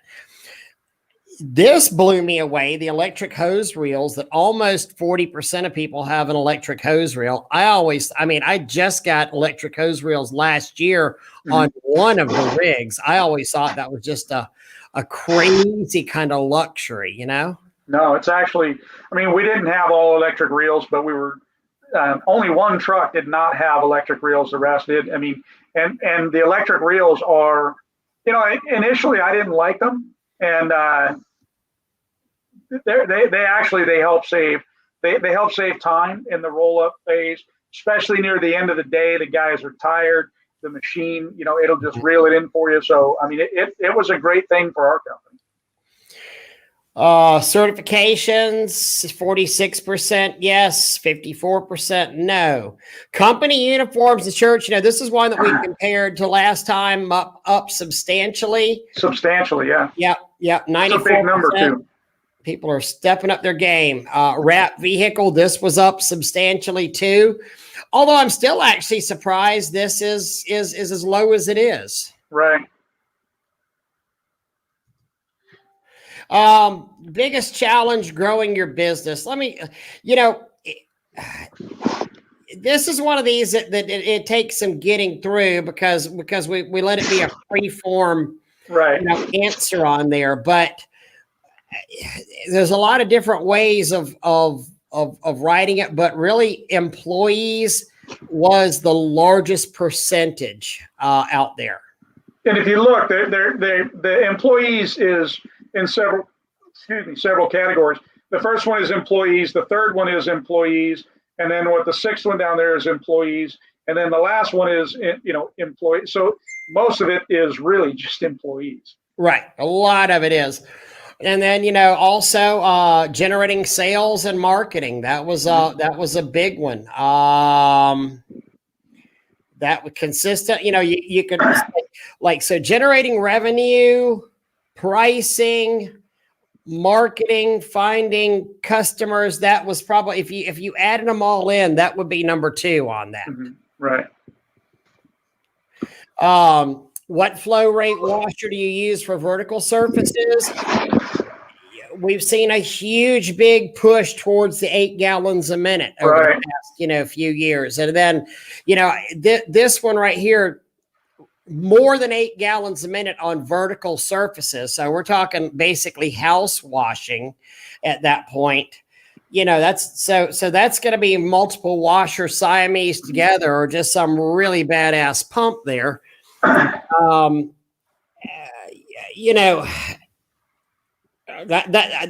This blew me away, the electric hose reels, that almost 40% of people have an electric hose reel. I just got electric hose reels last year on one of the rigs. I always thought that was just a crazy kind of luxury, No, it's actually, we didn't have all electric reels, but we were, only one truck did not have electric reels. The rest did. And the electric reels are, initially I didn't like them. And they help save time in the roll up phase, especially near the end of the day. The guys are tired. The machine, it'll just reel it in for you. So it was a great thing for our company. Certifications, 46% yes, 54% no. Company uniforms, the church, this is one that we compared to last time, up substantially. Substantially, yeah. Yep. 94%. That's a big number too. People are stepping up their game. Wrap vehicle, this was up substantially too. Although I'm still actually surprised this is as low as it is. Right. Biggest challenge growing your business. This is one of these that it takes some getting through because we let it be a free form answer on there. But there's a lot of different ways of writing it, but really employees was the largest percentage out there. And if you look, the employees is in several categories. The first one is employees. The third one is employees. And then the sixth one down there is employees. And then the last one is, employees. So most of it is really just employees. Right. A lot of it is. And then, also generating sales and marketing. That was a big one. That was consistent. You could so generating revenue, pricing, marketing, finding customers. That was probably, if you added them all in, that would be number 2 on that. Right. What flow rate washer do you use for vertical surfaces? We've seen a huge, big push towards the 8 gallons a minute over the past, few years. And then, this one right here, more than 8 gallons a minute on vertical surfaces. So we're talking basically house washing at that point. That's that's going to be multiple washer Siamese together, or just some really badass pump there. That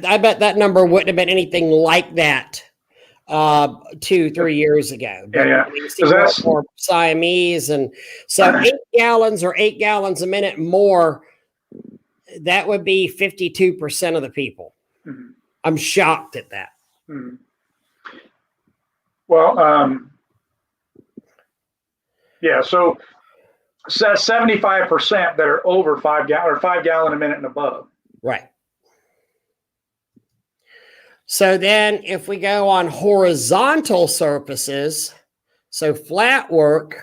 I bet that number wouldn't have been anything like that 2-3 years ago. But yeah. You see more Siamese, and so 8 gallons or 8 gallons a minute more, that would be 52% of the people. I'm shocked at that. Well, yeah. So 75% that are over 5 gallon a minute and above. Right. So then if we go on horizontal surfaces, so flat work,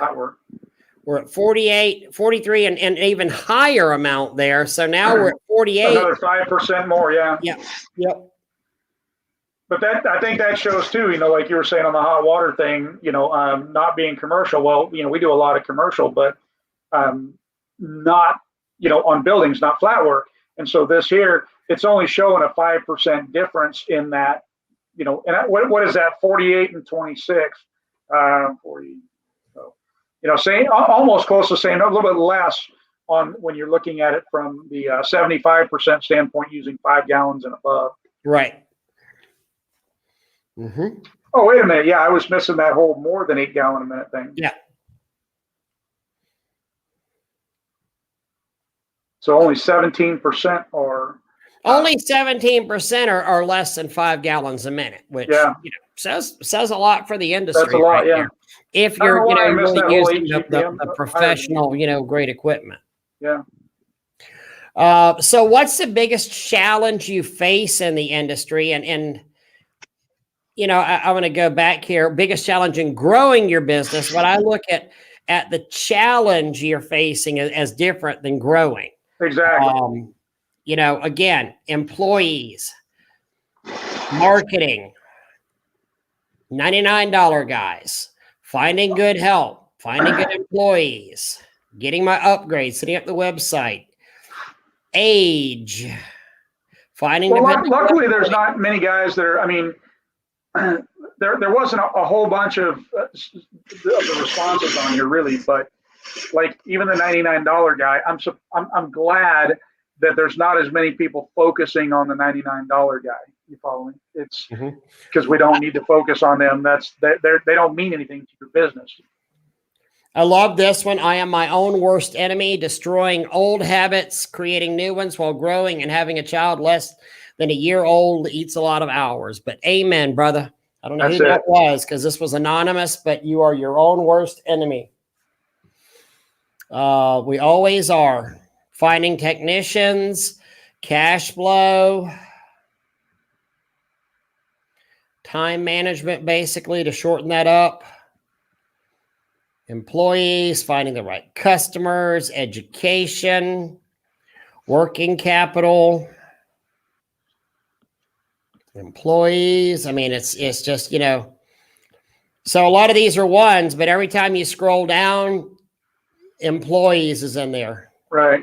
we're at 48, 43, and even higher amount there. So now we're at 48. Another 5% more, yeah. Yep. But I think that shows too, like you were saying on the hot water thing, not being commercial. Well, we do a lot of commercial, but not, on buildings, not flat work. And so this here, it's only showing a 5% difference in that, and what is that? 48 and 26, 40. So, same, almost close to the same, a little bit less on when you're looking at it from the 75% standpoint using 5 gallons and above. Right. Oh, wait a minute. Yeah, I was missing that whole more than 8 gallon a minute thing. Yeah. So only 17% are. Only 17% are less than 5 gallons a minute, which says a lot for the industry. That's a lot, right there. If you're really using the professional, great equipment. Yeah. So what's the biggest challenge you face in the industry? And I want to go back here. Biggest challenge in growing your business. What I look at the challenge you're facing as different than growing. Exactly. Again, employees, marketing, $99 guys, finding good help, finding good employees, getting my upgrades, setting up the website, age, finding. Well, luckily, there's not many guys that are. I mean, there wasn't a whole bunch of the responses on here really, but like even the $99 guy, I'm glad that there's not as many people focusing on the $99 guy. You follow me? It's because we don't need to focus on them. They don't mean anything to your business. I love this one. I am my own worst enemy, destroying old habits, creating new ones while growing, and having a child less than a year old eats a lot of hours. But amen, brother. I don't know who that was because this was anonymous, but you are your own worst enemy. We always are. Finding technicians, cash flow, time management, basically, to shorten that up. Employees, finding the right customers, education, working capital, employees. I mean, it's just, so a lot of these are ones, but every time you scroll down, employees is in there. Right.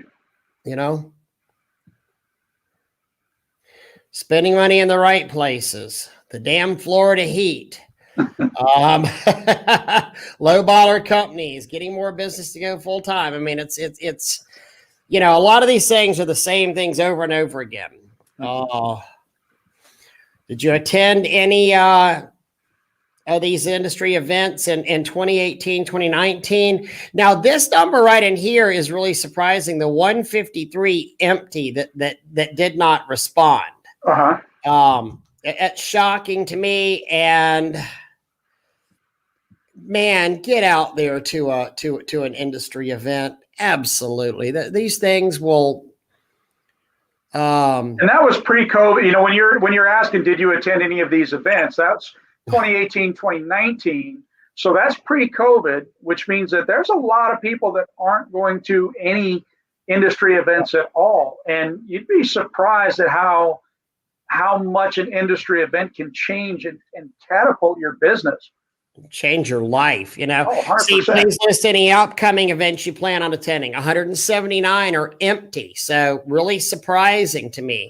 Spending money in the right places, the damn Florida heat. Low baller companies, getting more business to go full time. I mean, it's a lot of these things are the same things over and over again. Did you attend any of these industry events in 2018, 2019? Now, this number right in here is really surprising. The 153 empty that did not respond. It's shocking to me. And man, get out there to an industry event. Absolutely. These things will. And that was pre-COVID. When you're asking, did you attend any of these events? That's 2018, 2019. So that's pre-COVID, which means that there's a lot of people that aren't going to any industry events at all. And you'd be surprised at how much an industry event can change and catapult your business. Change your life, Oh, See, please list any upcoming events you plan on attending. 179 are empty. So really surprising to me.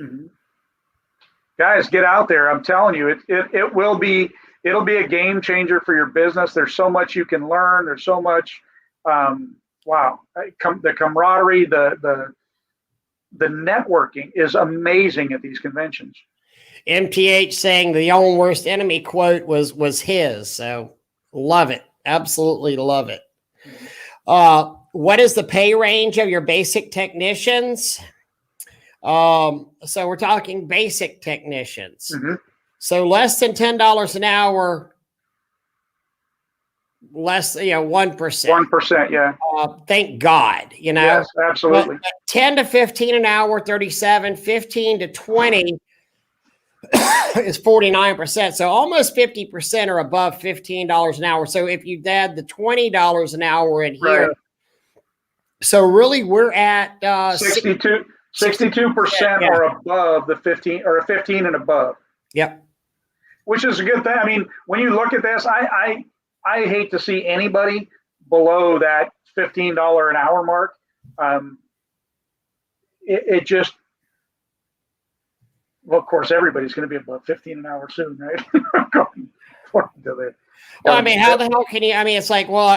Guys, get out there. I'm telling you, it'll be a game changer for your business. There's so much you can learn. There's so much, the camaraderie, the networking is amazing at these conventions. MTH saying the own worst enemy quote was his. So love it. Absolutely love it. What is the pay range of your basic technicians? So we're talking basic technicians. So less than $10 an hour, less, 1%. 1%, yeah. Thank God, Yes, absolutely. But 10 to 15 an hour, 37, 15 to 20 is 49%. So almost 50% are above $15 an hour. So if you add the $20 an hour in here, right. So really we're at 62% are above the 15 or 15 and above. Yep. Which is a good thing. I mean, when you look at this, I hate to see anybody below that $15 an hour mark. It just, well, of course, everybody's going to be above 15 an hour soon, right? Well, I mean, how the hell can you? I mean, it's like, well,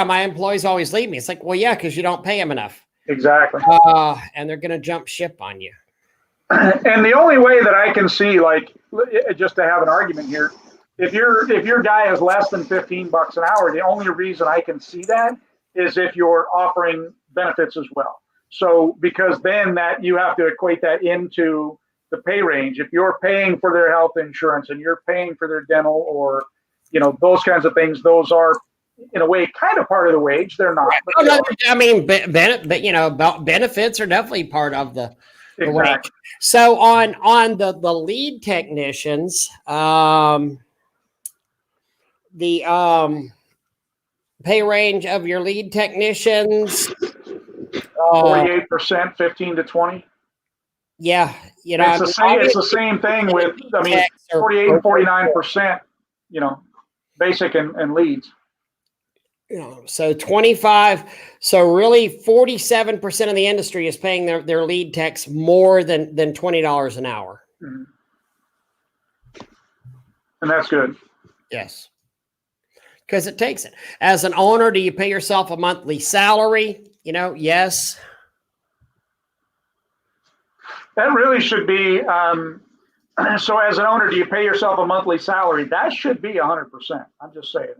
my employees always leave me. It's like, well, yeah, because you don't pay them enough. Exactly. And they're going to jump ship on you. And the only way that I can see, like, just to have an argument here, if your guy is less than $15 an hour, the only reason I can see that is if you're offering benefits as well. So because then that you have to equate that into the pay range. If you're paying for their health insurance and you're paying for their dental or, those kinds of things, those are in a way kind of part of the wage. They're not. But Oh, no, I mean, but benefits are definitely part of the wage. exactly. So on the lead technicians, the pay range of your lead technicians, 48%, 15 to 20. Yeah, It's the same thing with, 48 and 49%, basic and leads. So 25. So really 47% of the industry is paying their lead techs more than $20 an hour. Mm-hmm. And that's good. Yes. Because it takes it. As an owner, do you pay yourself a monthly salary? Yes. That really should be, so as an owner, do you pay yourself a monthly salary? That should be 100%. I'm just saying.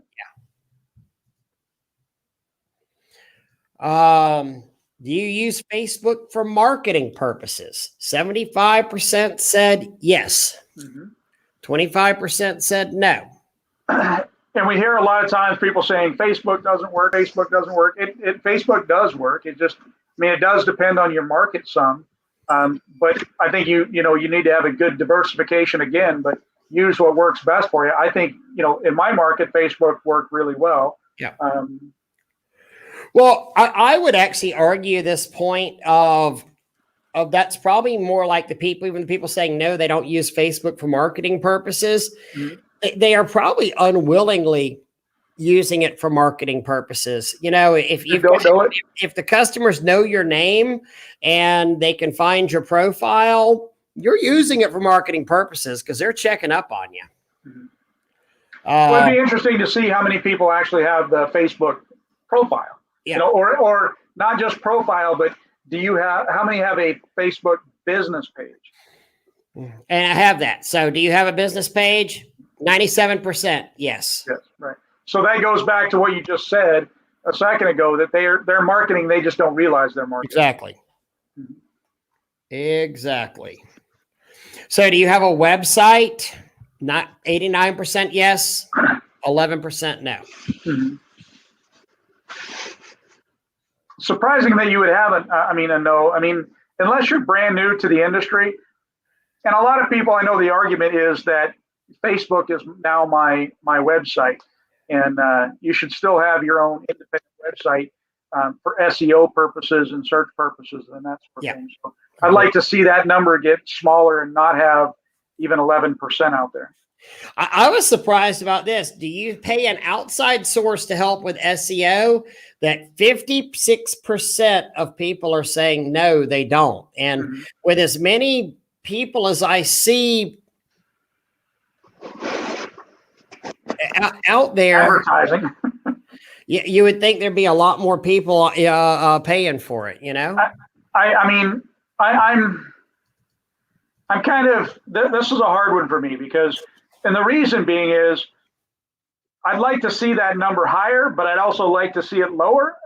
Yeah. Do you use Facebook for marketing purposes? 75% said yes. Mm-hmm. 25% said no. And we hear a lot of times people saying Facebook doesn't work. Facebook doesn't work. Facebook does work. It just, it does depend on your market some. But I think you need to have a good diversification again, but use what works best for you. I think, in my market, Facebook worked really well. Yeah. Well, I would actually argue this point of that's probably more like even the people saying no, they don't use Facebook for marketing purposes. Mm-hmm. They are probably unwillingly using it for marketing purposes. If the customers know your name and they can find your profile, you're using it for marketing purposes because they're checking up on you. Mm-hmm. Well, it'd be interesting to see how many people actually have the Facebook profile. Yeah. Or not just profile, but how many have a Facebook business page? And I have that. So do you have a business page? 97%. Yes. Yes. Right. So that goes back to what you just said a second ago, that they're marketing. They just don't realize they're marketing. Exactly. Mm-hmm. Exactly. So do you have a website? Not 89% yes, 11% no. Mm-hmm. Surprising that you would have a no. Unless you're brand new to the industry, and a lot of people, I know the argument is that Facebook is now my website, and you should still have your own independent website for SEO purposes and search purposes and that sort of thing. So I'd like to see that number get smaller and not have even 11% out there. I was surprised about this. Do you pay an outside source to help with SEO? That 56% of people are saying no, they don't. And mm-hmm. with as many people as I see out there, advertising, you would think there'd be a lot more people paying for it. I'm kind of, this is a hard one for me because, and the reason being is, I'd like to see that number higher, but I'd also like to see it lower.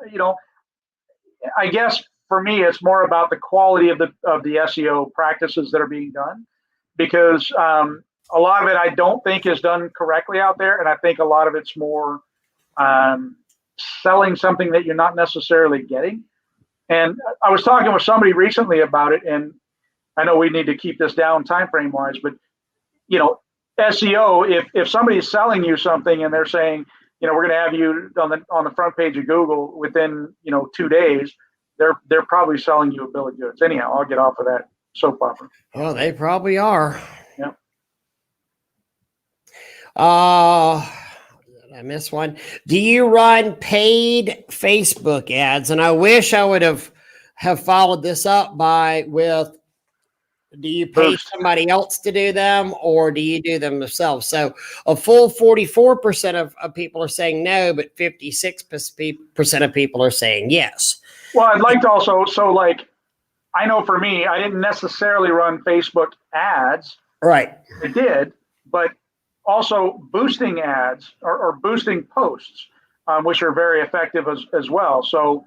I guess for me, it's more about the quality of the SEO practices that are being done, because a lot of it I don't think is done correctly out there, and I think a lot of it's more selling something that you're not necessarily getting. And I was talking with somebody recently about it, and I know we need to keep this down time frame wise, but SEO, if somebody's selling you something and they're saying, we're going to have you on the front page of Google within 2 days, they're probably selling you a bill of goods. Anyhow, I'll get off of that soap opera. Oh, they probably are. Yeah. I missed one. Do you run paid Facebook ads? And I wish I would have followed this up with, do you pay somebody else to do them, or do you do them yourself? So a full 44% of people are saying no, but 56% of people are saying yes. Well, I'd like to also, I know for me, I didn't necessarily run Facebook ads. Right. I did, but also boosting ads or boosting posts, which are very effective as well. So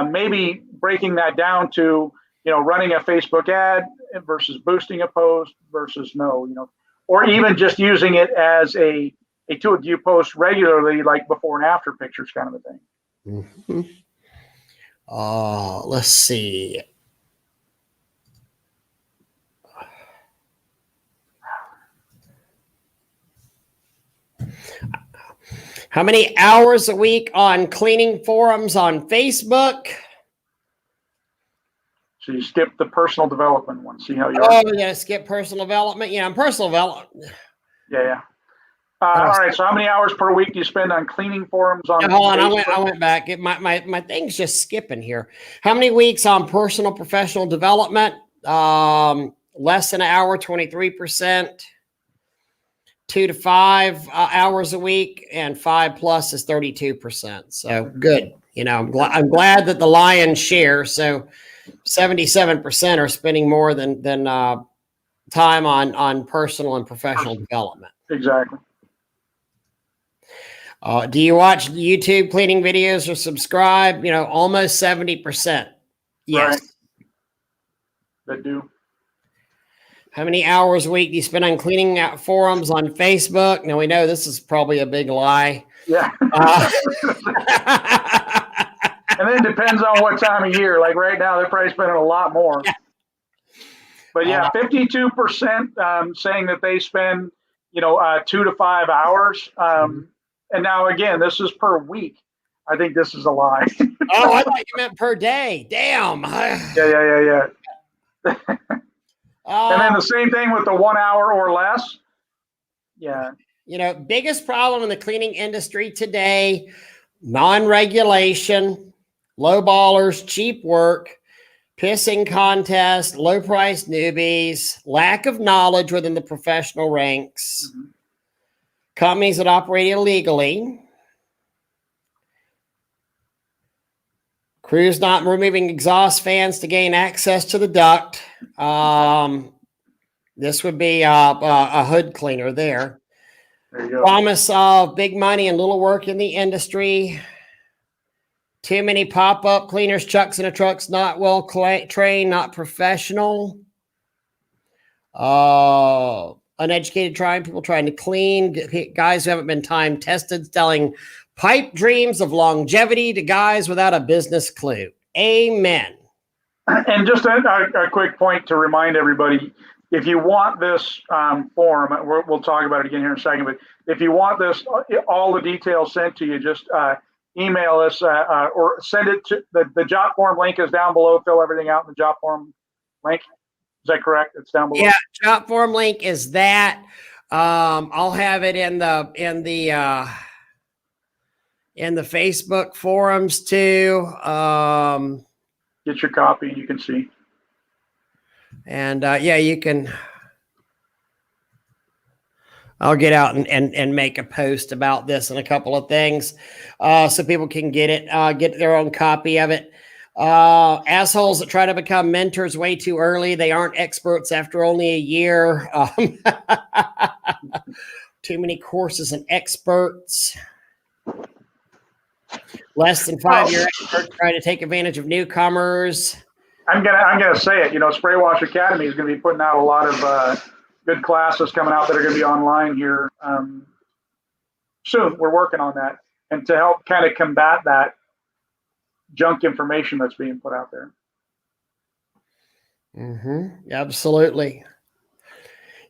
maybe breaking that down to, running a Facebook ad versus boosting a post versus no, or even just using it as a tool. Do you post regularly, like before and after pictures kind of a thing? Mm-hmm. Let's see. How many hours a week on cleaning forums on Facebook? So you skip the personal development one. See how you Oh, are. yeah, skip personal development. Yeah, I'm personal development. Yeah. All right. So how many hours per week do you spend on cleaning forums on Hold on, Facebook? I went back. My thing's just skipping here. How many weeks on personal professional development? Less than an hour, 23%. 2 to 5 hours a week, and 5+ is 32%. So good. I'm glad that the lion's share. So 77% are spending more than time on personal and professional development. Exactly. Do you watch YouTube cleaning videos or subscribe? Almost 70%. Yes. Right. That do. How many hours a week do you spend on cleaning out forums on Facebook? Now we know this is probably a big lie. Yeah. And then it depends on what time of year. Like right now, they're probably spending a lot more. Yeah. But yeah, 52% saying that they spend, 2 to 5 hours. And now again, this is per week. I think this is a lie. Oh, I thought you meant per day. Damn. Yeah. And then the same thing with the 1 hour or less. Yeah. Biggest problem in the cleaning industry today, non-regulation, low ballers, cheap work, pissing contest, low price newbies, lack of knowledge within the professional ranks, companies that operate illegally, crews not removing exhaust fans to gain access to the duct. This would be a hood cleaner there. There you go. Promise of big money and little work in the industry. Too many pop-up cleaners, chucks in the trucks, not well trained, not professional. Uneducated people trying to clean. Guys who haven't been time tested, selling pipe dreams of longevity to guys without a business clue. Amen. And just a quick point to remind everybody, if you want this form, we'll talk about it again here in a second, but if you want this, all the details sent to you, just email us or send it to the job form link is down below. Fill everything out in the job form link. Is that correct? It's down below. Yeah, job form link is that. I'll have it in the Facebook forums too. Get your copy. You can see. And you can. I'll get out and make a post about this and a couple of things, so people can get it, get their own copy of it. Assholes that try to become mentors way too early. They aren't experts after only a year. Too many courses and experts. Less than 5-year experts trying to take advantage of newcomers. I'm gonna say it. Spray Wash Academy is going to be putting out a lot of good classes coming out that are going to be online here soon. We're working on that, and to help kind of combat that junk information that's being put out there. Absolutely.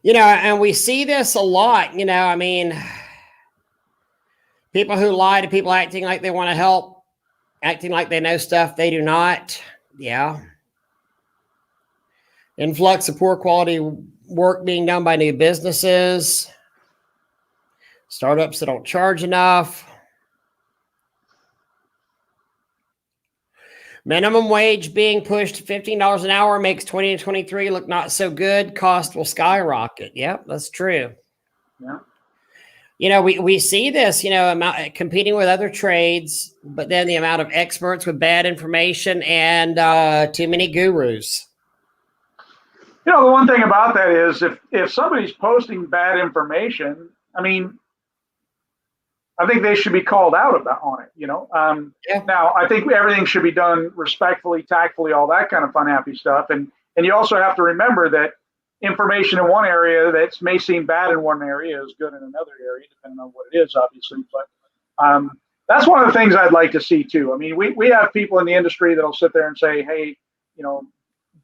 And we see this a lot. People who lie to people acting like they want to help, acting like they know stuff they do not. Yeah. Influx of poor quality work being done by new businesses. Startups that don't charge enough. Minimum wage being pushed to $15 an hour makes 2023 look not so good. Cost will skyrocket. Yep, that's true. Yeah. We see this, competing with other trades, but then the amount of experts with bad information and too many gurus. The one thing about that is if somebody's posting bad information, I mean, I think they should be called out on it. Yeah. Now I think everything should be done respectfully, tactfully, all that kind of fun, happy stuff. And you also have to remember that information in one area that may seem bad in one area is good in another area, depending on what it is, obviously. But that's one of the things I'd like to see too. I mean, we have people in the industry that'll sit there and say, hey,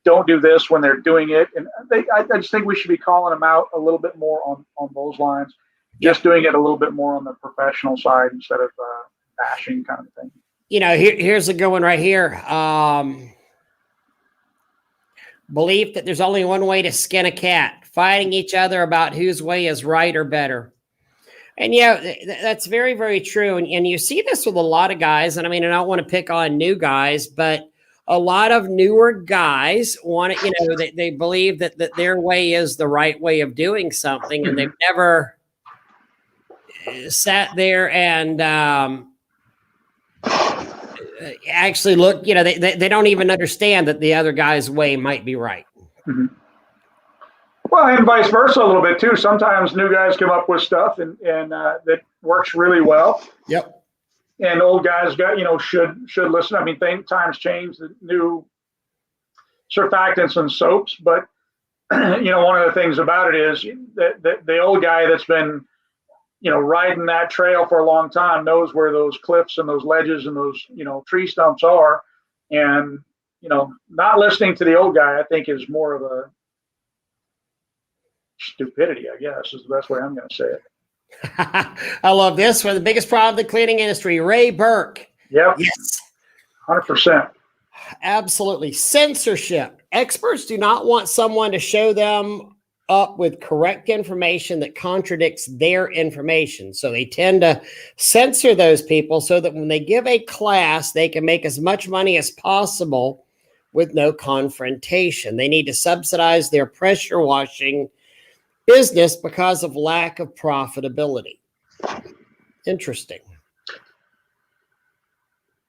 don't do this when they're doing it. And I just think we should be calling them out a little bit more on those lines, just doing it a little bit more on the professional side instead of bashing kind of thing. Here's a good one right here. Belief that there's only one way to skin a cat, fighting each other about whose way is right or better. And that's very, very true. And you see this with a lot of guys. And I mean, I don't want to pick on new guys, but a lot of newer guys want to, they believe that their way is the right way of doing something. And they've never sat there and actually look, they don't even understand that the other guy's way might be right. Mm-hmm. Well, and vice versa a little bit too. Sometimes new guys come up with stuff and that works really well. Yep. And old guys should listen. I mean, times change, the new surfactants and soaps, but one of the things about it is that the old guy that's been riding that trail for a long time knows where those cliffs and those ledges and those tree stumps are, and not listening to the old guy, I think, is more of a stupidity, I guess, is the best way I'm going to say it. I love this one. The biggest problem in the cleaning industry, Ray Burke. Yep. Yes. 100%. Absolutely. Censorship. Experts do not want someone to show them up with correct information that contradicts their information. So they tend to censor those people so that when they give a class, they can make as much money as possible with no confrontation. They need to subsidize their pressure washing business because of lack of profitability. Interesting.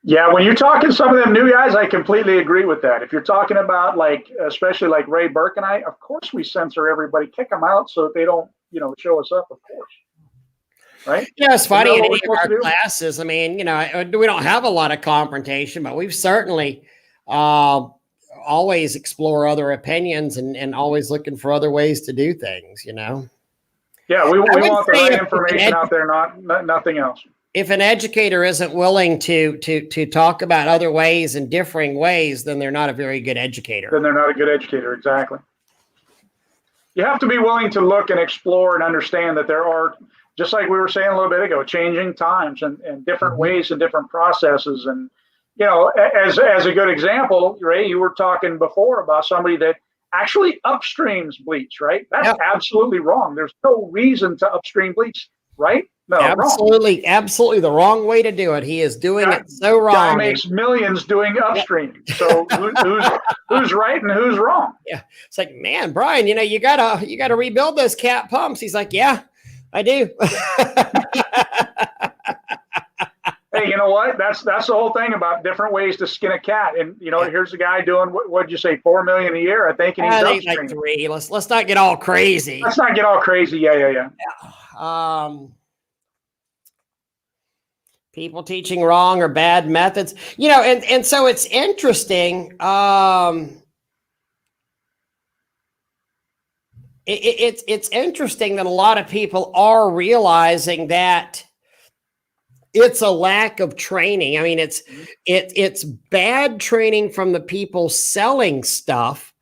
Yeah, when you're talking some of them new guys, I completely agree with that. If you're talking about especially like Ray Burke and I, of course we censor everybody, kick them out so that they don't, show us up, of course. Right? Yeah, it's funny in any of our classes. I mean, we don't have a lot of confrontation, but we've certainly always explore other opinions and always looking for other ways to do things, Yeah, we want the right information out there, nothing else. If an educator isn't willing to talk about other ways and differing ways, then they're not a very good educator. Then they're not a good educator, exactly. You have to be willing to look and explore and understand that there are, just like we were saying a little bit ago, changing times and different ways and different processes. And, as a good example, Ray, you were talking before about somebody that actually upstreams bleach, right? That's absolutely wrong. There's no reason to upstream bleach, right? No, absolutely, wrong. Absolutely the wrong way to do it. He is doing it so wrong. Guy makes millions doing upstream. So who's right and who's wrong? Yeah, it's like, man, Brian, you gotta rebuild those cat pumps. He's like, yeah, I do. Hey, you know what? That's the whole thing about different ways to skin a cat. And here's the guy doing what'd you say, $4 million a year, I think, and he's upstream. Like 3. Let's not get all crazy. Let's not get all crazy. Yeah. People teaching wrong or bad methods, and so it's interesting. It's interesting that a lot of people are realizing that it's a lack of training. I mean, it's bad training from the people selling stuff,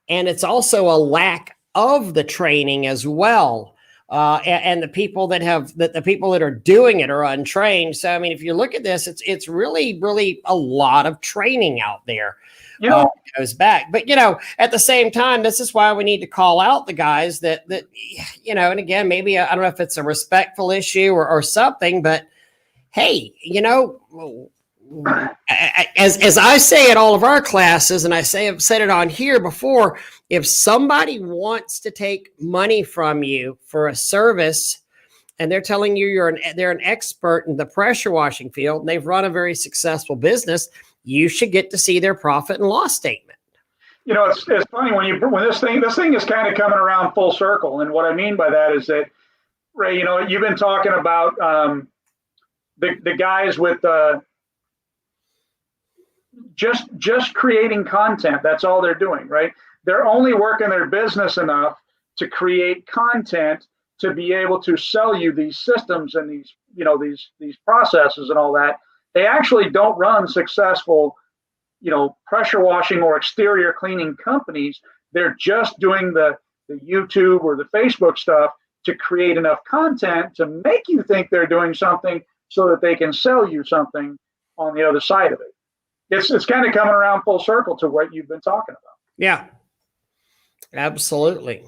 and it's also a lack of the training as well. And the people the people that are doing it are untrained. So, I mean, if you look at this, it's really, really a lot of training out there. Goes back, but at the same time, this is why we need to call out the guys that and again, maybe I don't know if it's a respectful issue or something, but hey, as I say at all of our classes, and I've said it on here before, if somebody wants to take money from you for a service and they're telling you they're an expert in the pressure washing field and they've run a very successful business, you should get to see their profit and loss statement. It's funny when this thing is kind of coming around full circle. And what I mean by that is that, Ray, you've been talking about the guys with just creating content. That's all they're doing, right? They're only working their business enough to create content to be able to sell you these systems and these processes and all that. They actually don't run successful, pressure washing or exterior cleaning companies. They're just doing the YouTube or the Facebook stuff to create enough content to make you think they're doing something so that they can sell you something on the other side of it. It's kind of coming around full circle to what you've been talking about. Yeah, absolutely.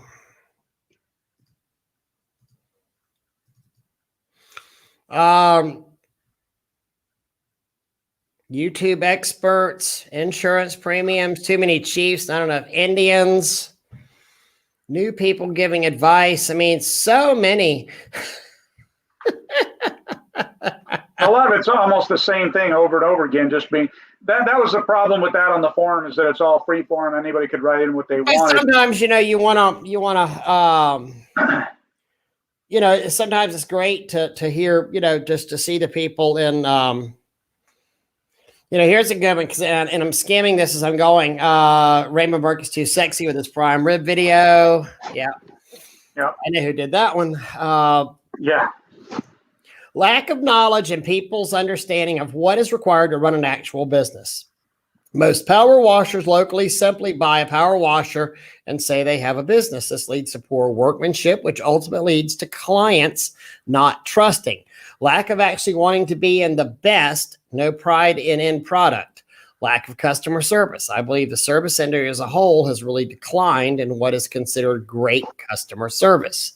YouTube experts, insurance premiums, too many chiefs, not enough Indians, new people giving advice. I mean, so many. A lot of it's almost the same thing over and over again. Just being that was the problem with that on the forum, is that it's all free form. Anybody could write in what they wanted. Sometimes you want to sometimes it's great to hear, just to see the people in here's a good one, and I'm scamming this as I'm going. Raymond Burke is too sexy with his prime rib video. Yeah. I know who did that one. Yeah. Lack of knowledge and people's understanding of what is required to run an actual business. Most power washers locally simply buy a power washer and say they have a business. This leads to poor workmanship, which ultimately leads to clients not trusting. Lack of actually wanting to be in the best, no pride in end product. Lack of customer service. I believe the service industry as a whole has really declined in what is considered great customer service,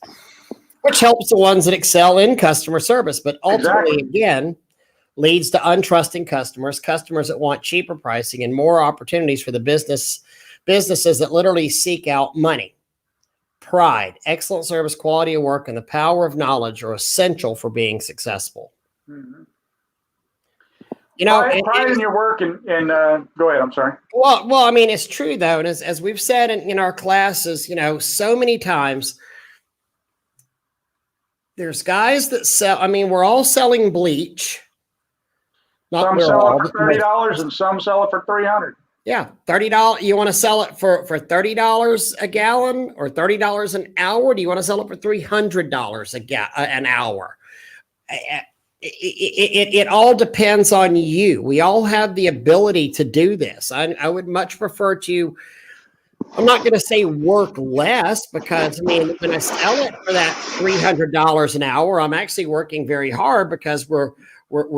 which helps the ones that excel in customer service, but ultimately, again, leads to untrusting customers that want cheaper pricing and more opportunities for the businesses that literally seek out money. Pride, excellent service, quality of work, and the power of knowledge are essential for being successful. Mm-hmm. Pride in your work and go ahead. I'm sorry. Well, I mean, it's true though. And as we've said in our classes, so many times, there's guys that sell, we're all selling bleach. Some sell it for $30 and some sell it for $300. Yeah, $30. You want to sell it for $30 a gallon or $30 an hour? Do you want to sell it for $300 an hour? It all depends on you. We all have the ability to do this. I would much prefer to. I'm not going to say work less, because when I sell it for that $300 an hour, I'm actually working very hard because we're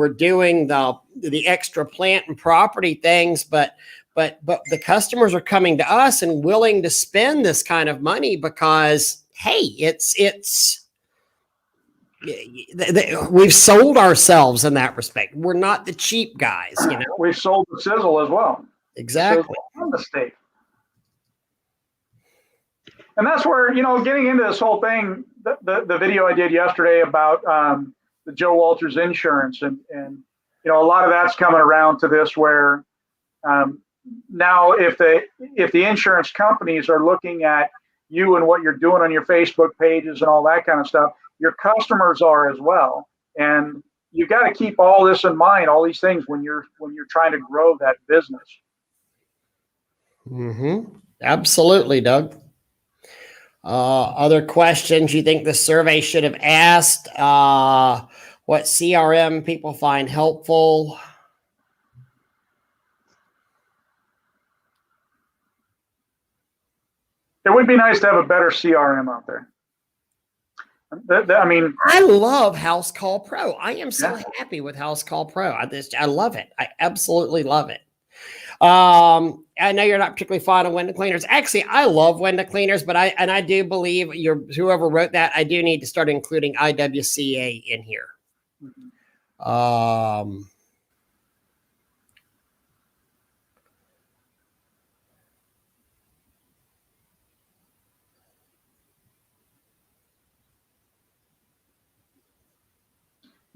doing the extra plant and property things, but the customers are coming to us and willing to spend this kind of money because, hey, we've sold ourselves in that respect. We're not the cheap guys, We've sold the sizzle as well. Exactly. On the state. And that's where, getting into this whole thing, the video I did yesterday about the Joe Walters insurance and a lot of that's coming around to this where now if the insurance companies are looking at you and what you're doing on your Facebook pages and all that kind of stuff, your customers are as well. And you got to keep all this in mind, all these things when you're trying to grow that business. Mm-hmm. Absolutely, Doug. Other questions you think the survey should have asked? What CRM people find helpful? It would be nice to have a better CRM out there. I love House Call Pro. I am so happy with House Call Pro. I love it. I absolutely love it. I know you're not particularly fond of window cleaners. Actually, I love window cleaners, but I do believe whoever wrote that, I do need to start including IWCA in here.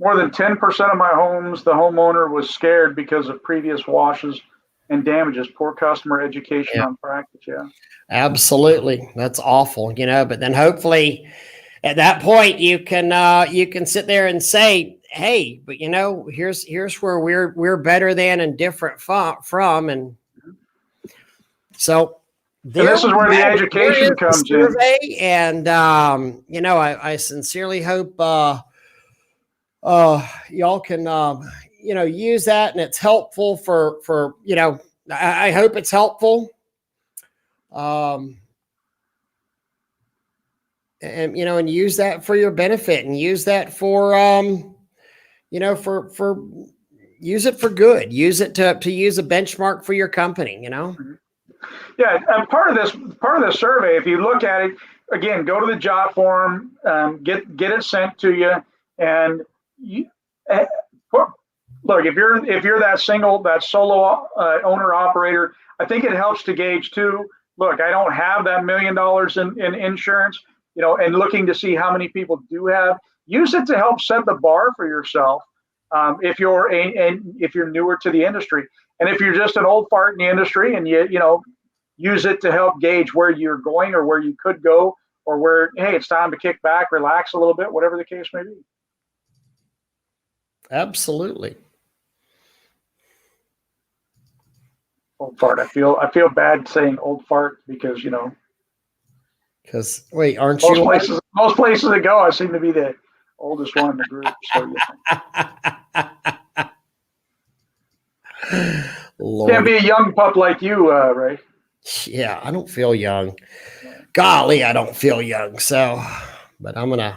More than 10% of my homes, the homeowner was scared because of previous washes and damages. Poor customer education on practice. Yeah, absolutely. That's awful, but then hopefully at that point you can sit there and say, hey, but here's where we're better than and different from, and so And there this is where the education is the comes in. survey, and I sincerely hope y'all can use that, and it's helpful for I hope it's helpful. And use that for your benefit, and use that for for use it for good. Use it to use a benchmark for your company. Yeah, and part of this survey, if you look at it again, go to the job form, get it sent to you, and eh, look, if you're that solo owner operator, I think it helps to gauge too. Look, I don't have that $1 million in insurance, and looking to see how many people do have. Use it to help set the bar for yourself. If you're newer to the industry, and if you're just an old fart in the industry, and use it to help gauge where you're going or where you could go, or where, hey, it's time to kick back, relax a little bit, whatever the case may be. Absolutely. Old fart. I feel bad saying old fart because Because wait, aren't you? Most places that go, I seem to be the oldest one in the group. So can't be a young pup like you, Ray. Yeah, I don't feel young. Golly, I don't feel young. So, but like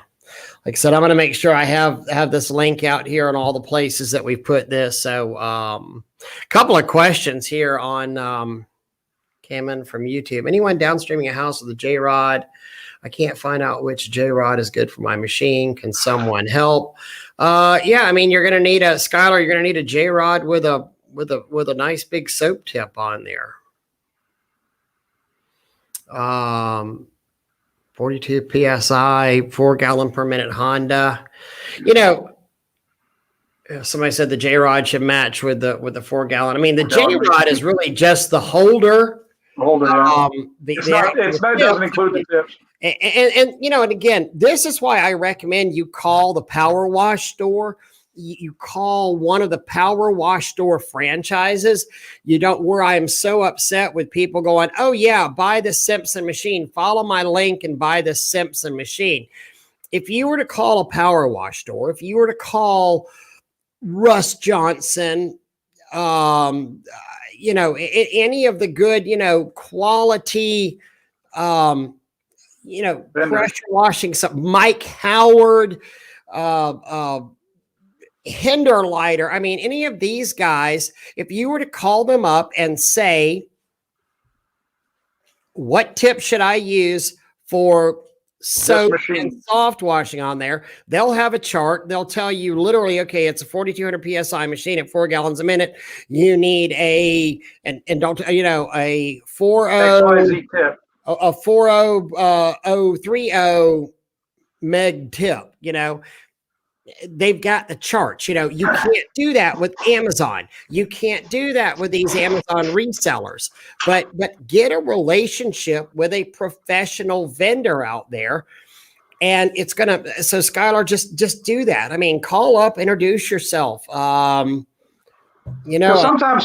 I said, I'm gonna make sure I have this link out here on all the places that we put this. So, couple of questions here on came in from YouTube. Anyone downstreaming a house with a J-Rod? I can't find out which J-Rod is good for my machine. Can someone help? Yeah, I mean, you're gonna need Skylar. You're gonna need a J-Rod with a nice big soap tip on there. 42 PSI, 4 gallon per minute Honda. Somebody said the J-Rod should match with the 4 gallon. I mean, the J-Rod is really just the holder. Yeah. It doesn't include the tips. And again, this is why I recommend you call the power wash store. You call one of the power wash store franchises. Where I am so upset with people going, oh yeah, buy the Simpson machine, follow my link and buy the Simpson machine. If you were to call a power wash store, if you were to call Russ Johnson, any of the good, quality, pressure washing, Mike Howard, Hinderleiter. I mean, any of these guys, if you were to call them up and say, what tip should I use for soap and soft washing on there, they'll have a chart. They'll tell you literally, okay, it's a 4,200 PSI machine at 4 gallons a minute. You need a 40 tip. A 40030 meg tip, they've got the charts. You can't do that with Amazon. You can't do that with these Amazon resellers. But get a relationship with a professional vendor out there, and it's gonna. So Skylar, just do that. I mean, call up, introduce yourself. Sometimes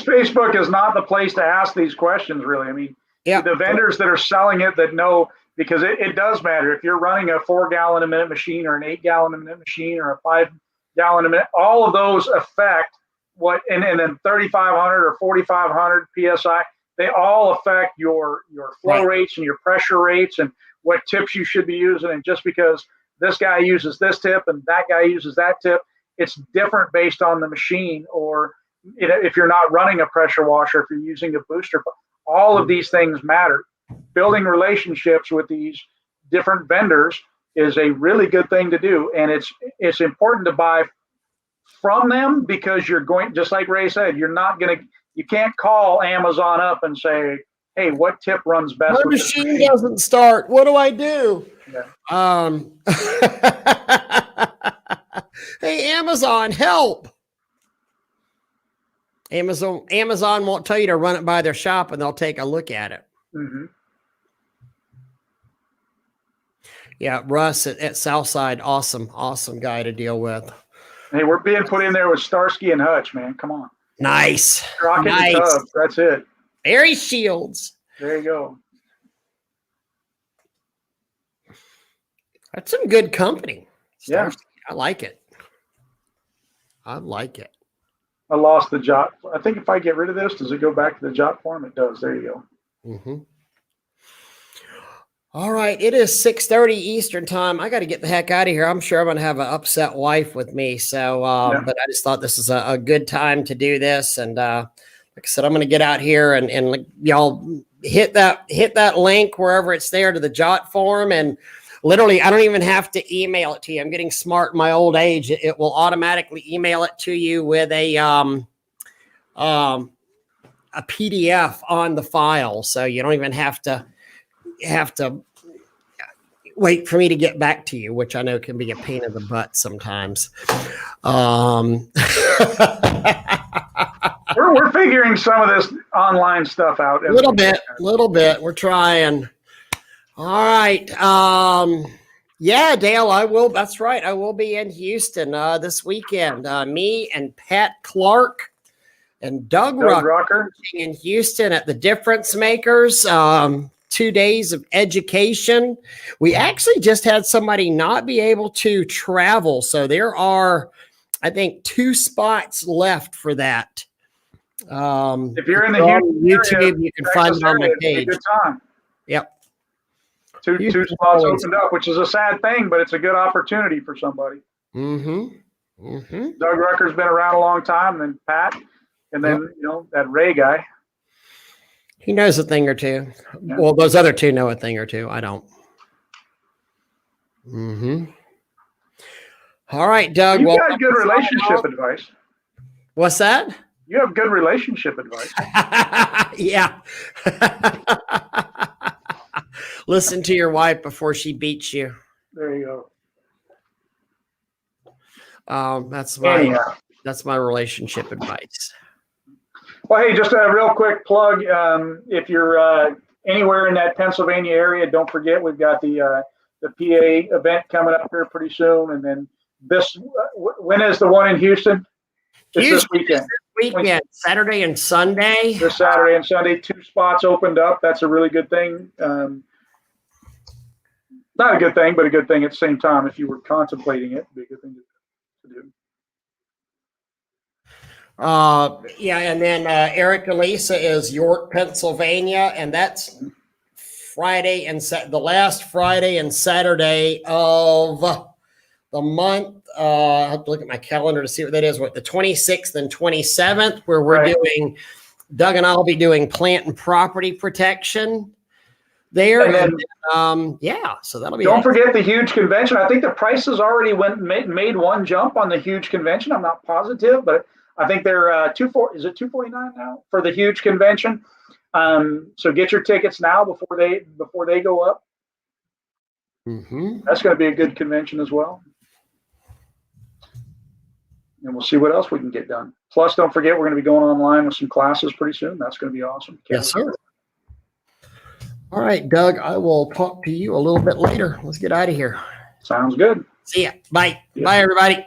Facebook is not the place to ask these questions. Really, I mean, the vendors that are selling it that know. Because it does matter if you're running a 4 gallon a minute machine or an 8 gallon a minute machine or a 5 gallon a minute. All of those affect what, and then 3,500 or 4,500 PSI. They all affect your flow rates and your pressure rates and what tips you should be using. And just because this guy uses this tip and that guy uses that tip, it's different based on the machine. Or if you're not running a pressure washer, if you're using a booster, all of these things matter. Building relationships with these different vendors is a really good thing to do, and it's important to buy from them because you're going, just like Ray said, you can't call Amazon up and say, hey, what tip runs best? My machine doesn't start. What do I do? Yeah. Hey, Amazon, help. Amazon won't tell you to run it by their shop, and they'll take a look at it. Mm-hmm. Yeah, Russ at Southside, awesome guy to deal with. Hey, we're being put in there with Starsky and Hutch, man. Come on. Nice. Rocket Nice. and Tubbs. That's it. Barry Shields. There you go. That's some good company. Yeah. I like it. I like it. I lost the jot. I think if I get rid of this, does it go back to the jot form? It does. There you go. Mm-hmm. All right. It is 6:30 Eastern time. I got to get the heck out of here. I'm sure I'm going to have an upset wife with me. So, but I just thought this is a good time to do this. And like I said, I'm going to get out here and y'all hit that link wherever it's there to the jot form. And literally, I don't even have to email it to you. I'm getting smart in my old age. It will automatically email it to you with a PDF on the file. So you don't even have to wait for me to get back to you, which I know can be a pain in the butt sometimes. We're figuring some of this online stuff out. A little bit. We're trying. All right. Yeah, Dale, I will. That's right. I will be in Houston this weekend. Me and Pat Clark and Doug Rucker in Houston at the Difference Makers. 2 days of education. We actually just had somebody not be able to travel. So there are, I think, 2 spots left for that. If you're in the YouTube, area, you can find it on my page. Good time. Yep. Two spots opened up, which is a sad thing, but it's a good opportunity for somebody. Mm-hmm. Mm-hmm. Doug Rucker's been around a long time, and then Pat, and then that Ray guy. He knows a thing or two. Yeah. Well, those other 2 know a thing or two. I don't. Mm-hmm. All right, Doug. You got good relationship advice. What's that? You have good relationship advice. Yeah. Listen to your wife before she beats you. There you go. That's my relationship advice. Well, hey, just a real quick plug. If you're anywhere in that Pennsylvania area, don't forget we've got the PA event coming up here pretty soon. And then when is the one in Houston? This weekend. Saturday and Sunday. This Saturday and Sunday, 2 spots opened up. That's a really good thing. Not a good thing, but a good thing at the same time. If you were contemplating it, it'd be a good thing to do. And then Eric Elisa is York, Pennsylvania, and that's Friday and the last Friday and Saturday of the month. I have to look at my calendar to see what that is. What, the 26th and 27th, where we're doing, Doug and I'll be doing plant and property protection there. And then, so that'll be. Don't forget the huge convention. I think the prices already made one jump on the huge convention. I'm not positive, but I think they're is it $249 now for the huge convention? So get your tickets now before they go up. Mm-hmm. That's going to be a good convention as well. And we'll see what else we can get done. Plus, don't forget, we're going to be going online with some classes pretty soon. That's going to be awesome. Yes, sir. All right, Doug, I will talk to you a little bit later. Let's get out of here. Sounds good. See ya. Bye. Bye, everybody.